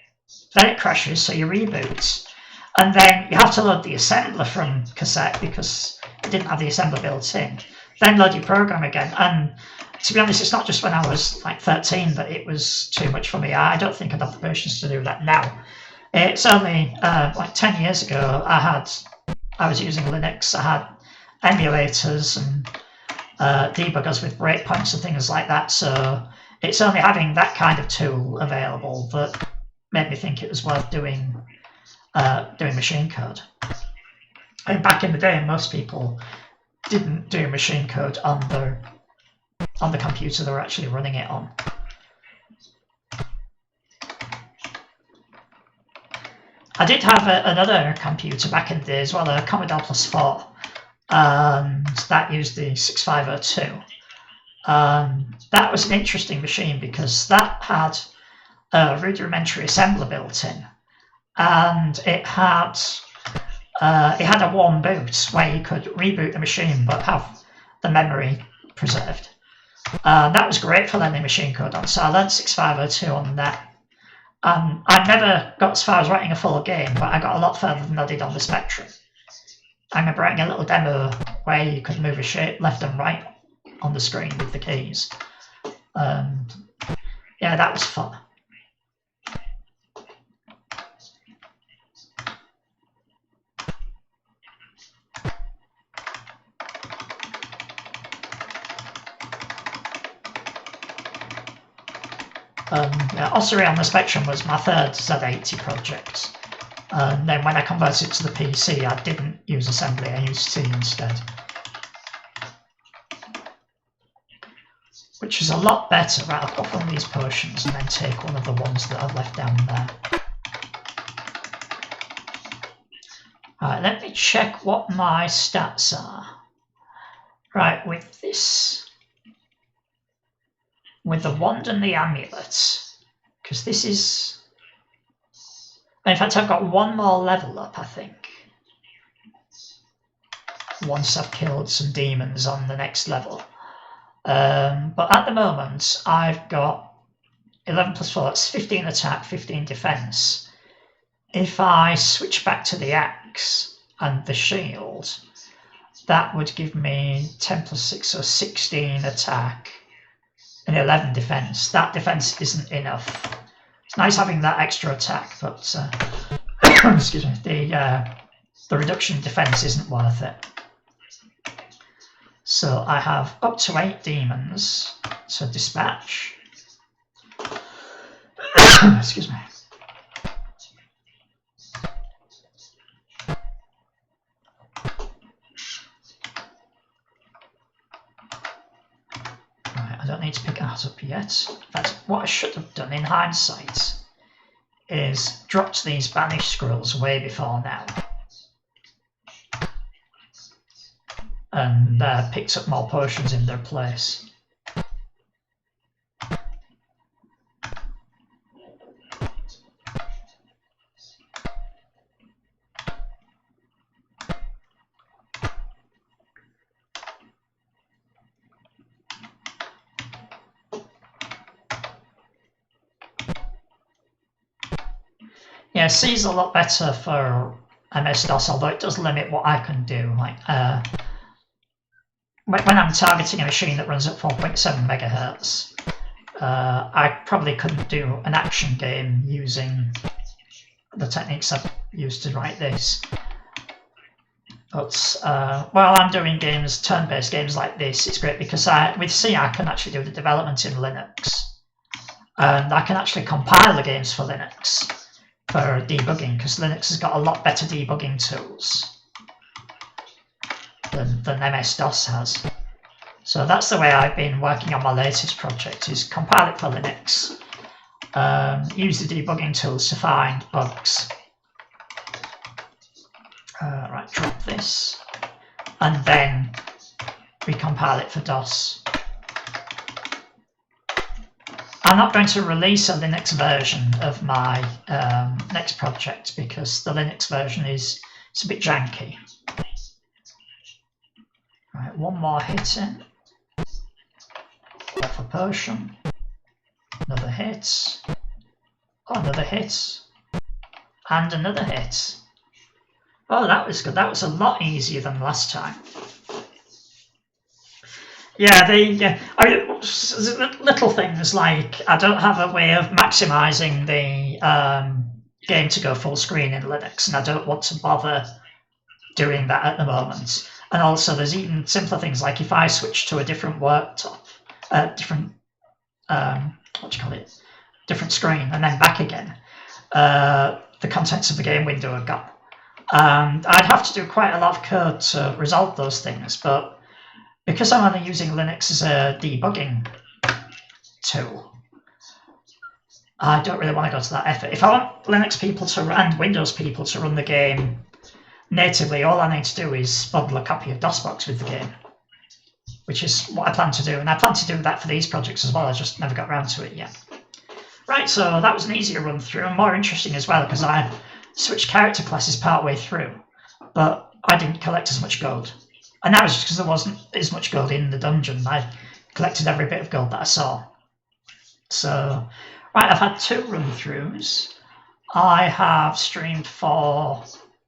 then it crashes, so you reboot. And then you have to load the assembler from cassette because it didn't have the assembler built in. Then load your program again. And to be honest, it's not just when I was like 13 that it was too much for me. I don't think I'd have the patience to do that now. It's only like 10 years ago I was using Linux. I had emulators and debuggers with breakpoints and things like that. So it's only having that kind of tool available that made me think it was worth doing machine code. And back in the day, most people didn't do machine code on the computer they were actually running it on. I did have another computer back in the day as well, a Commodore Plus 4, and that used the 6502. That was an interesting machine because that had a rudimentary assembler built in, and it had a warm boot where you could reboot the machine but have the memory preserved. That was great for learning machine code on, so I learned 6502 on that. I never got as far as writing a full game, but I got a lot further than I did on the Spectrum. I remember writing a little demo where you could move a shape left and right on the screen with the keys. Yeah, that was fun. Yeah, Ossuary on the Spectrum was my third Z80 project. And then when I converted to the PC, I didn't use assembly, I used C instead. Which is a lot better. Right, I'll pop one of these potions and then take one of the ones that I've left down there. Alright, let me check what my stats are. Right, with this, with the wand and the amulet, because this is, in fact I've got one more level up, I think, once I've killed some demons on the next level. But at the moment I've got 11 plus 4, that's 15 attack, 15 defense. If I switch back to the axe and the shield, that would give me 10 plus 6, so 16 attack and 11 defense. That defense isn't enough. It's nice having that extra attack, but excuse me, the reduction in defense isn't worth it. So I have up to 8 demons to dispatch. Excuse me. I don't need to pick that up yet. That's what I should have done in hindsight, is dropped these banished scrolls way before now and picked up more potions in their place. Yeah, C is a lot better for MS-DOS, although it does limit what I can do. Like when I'm targeting a machine that runs at 4.7 megahertz, I probably couldn't do an action game using the techniques I've used to write this. But while I'm doing games, turn-based games like this, it's great because with C I can actually do the development in Linux, and I can actually compile the games for Linux for debugging, because Linux has got a lot better debugging tools than MS-DOS has. So that's the way I've been working on my latest project, is compile it for Linux, use the debugging tools to find bugs. Right, drop this, and then recompile it for DOS. I'm not going to release a Linux version of my next project because the Linux version is a bit janky. Right, one more hit in. Off a potion. Another hit. Oh, another hit. And another hit. Oh, that was good. That was a lot easier than last time. Yeah, I mean, little things like I don't have a way of maximising the game to go full screen in Linux, and I don't want to bother doing that at the moment. And also, there's even simpler things like if I switch to a different worktop, different different screen, and then back again, the contents of the game window are gone. And I'd have to do quite a lot of code to resolve those things, but because I'm only using Linux as a debugging tool, I don't really want to go to that effort. If I want Linux people and Windows people to run the game natively, all I need to do is bundle a copy of DOSBox with the game, which is what I plan to do. And I plan to do that for these projects as well. I just never got around to it yet. Right, so that was an easier run through and more interesting as well because I switched character classes partway through, but I didn't collect as much gold. And that was just because there wasn't as much gold in the dungeon. I collected every bit of gold that I saw. So, right, I've had 2 run-throughs. I have streamed for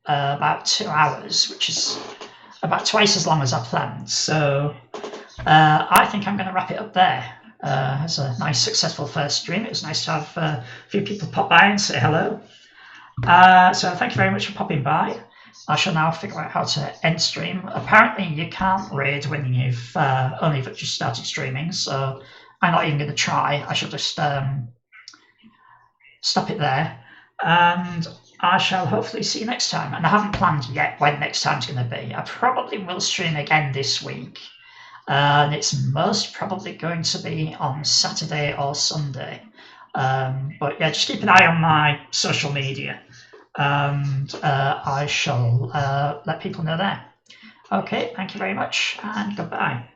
about 2 hours, which is about twice as long as I planned. So, I think I'm going to wrap it up there. It's a nice, successful first stream. It was nice to have a few people pop by and say hello. So thank you very much for popping by. I shall now figure out how to end stream. Apparently you can't raid when you've only just started streaming, so I'm not even going to try. I shall just stop it there. And I shall hopefully see you next time. And I haven't planned yet when next time's going to be. I probably will stream again this week. And it's most probably going to be on Saturday or Sunday. But yeah, just keep an eye on my social media. And I shall let people know there. Okay, thank you very much, and goodbye.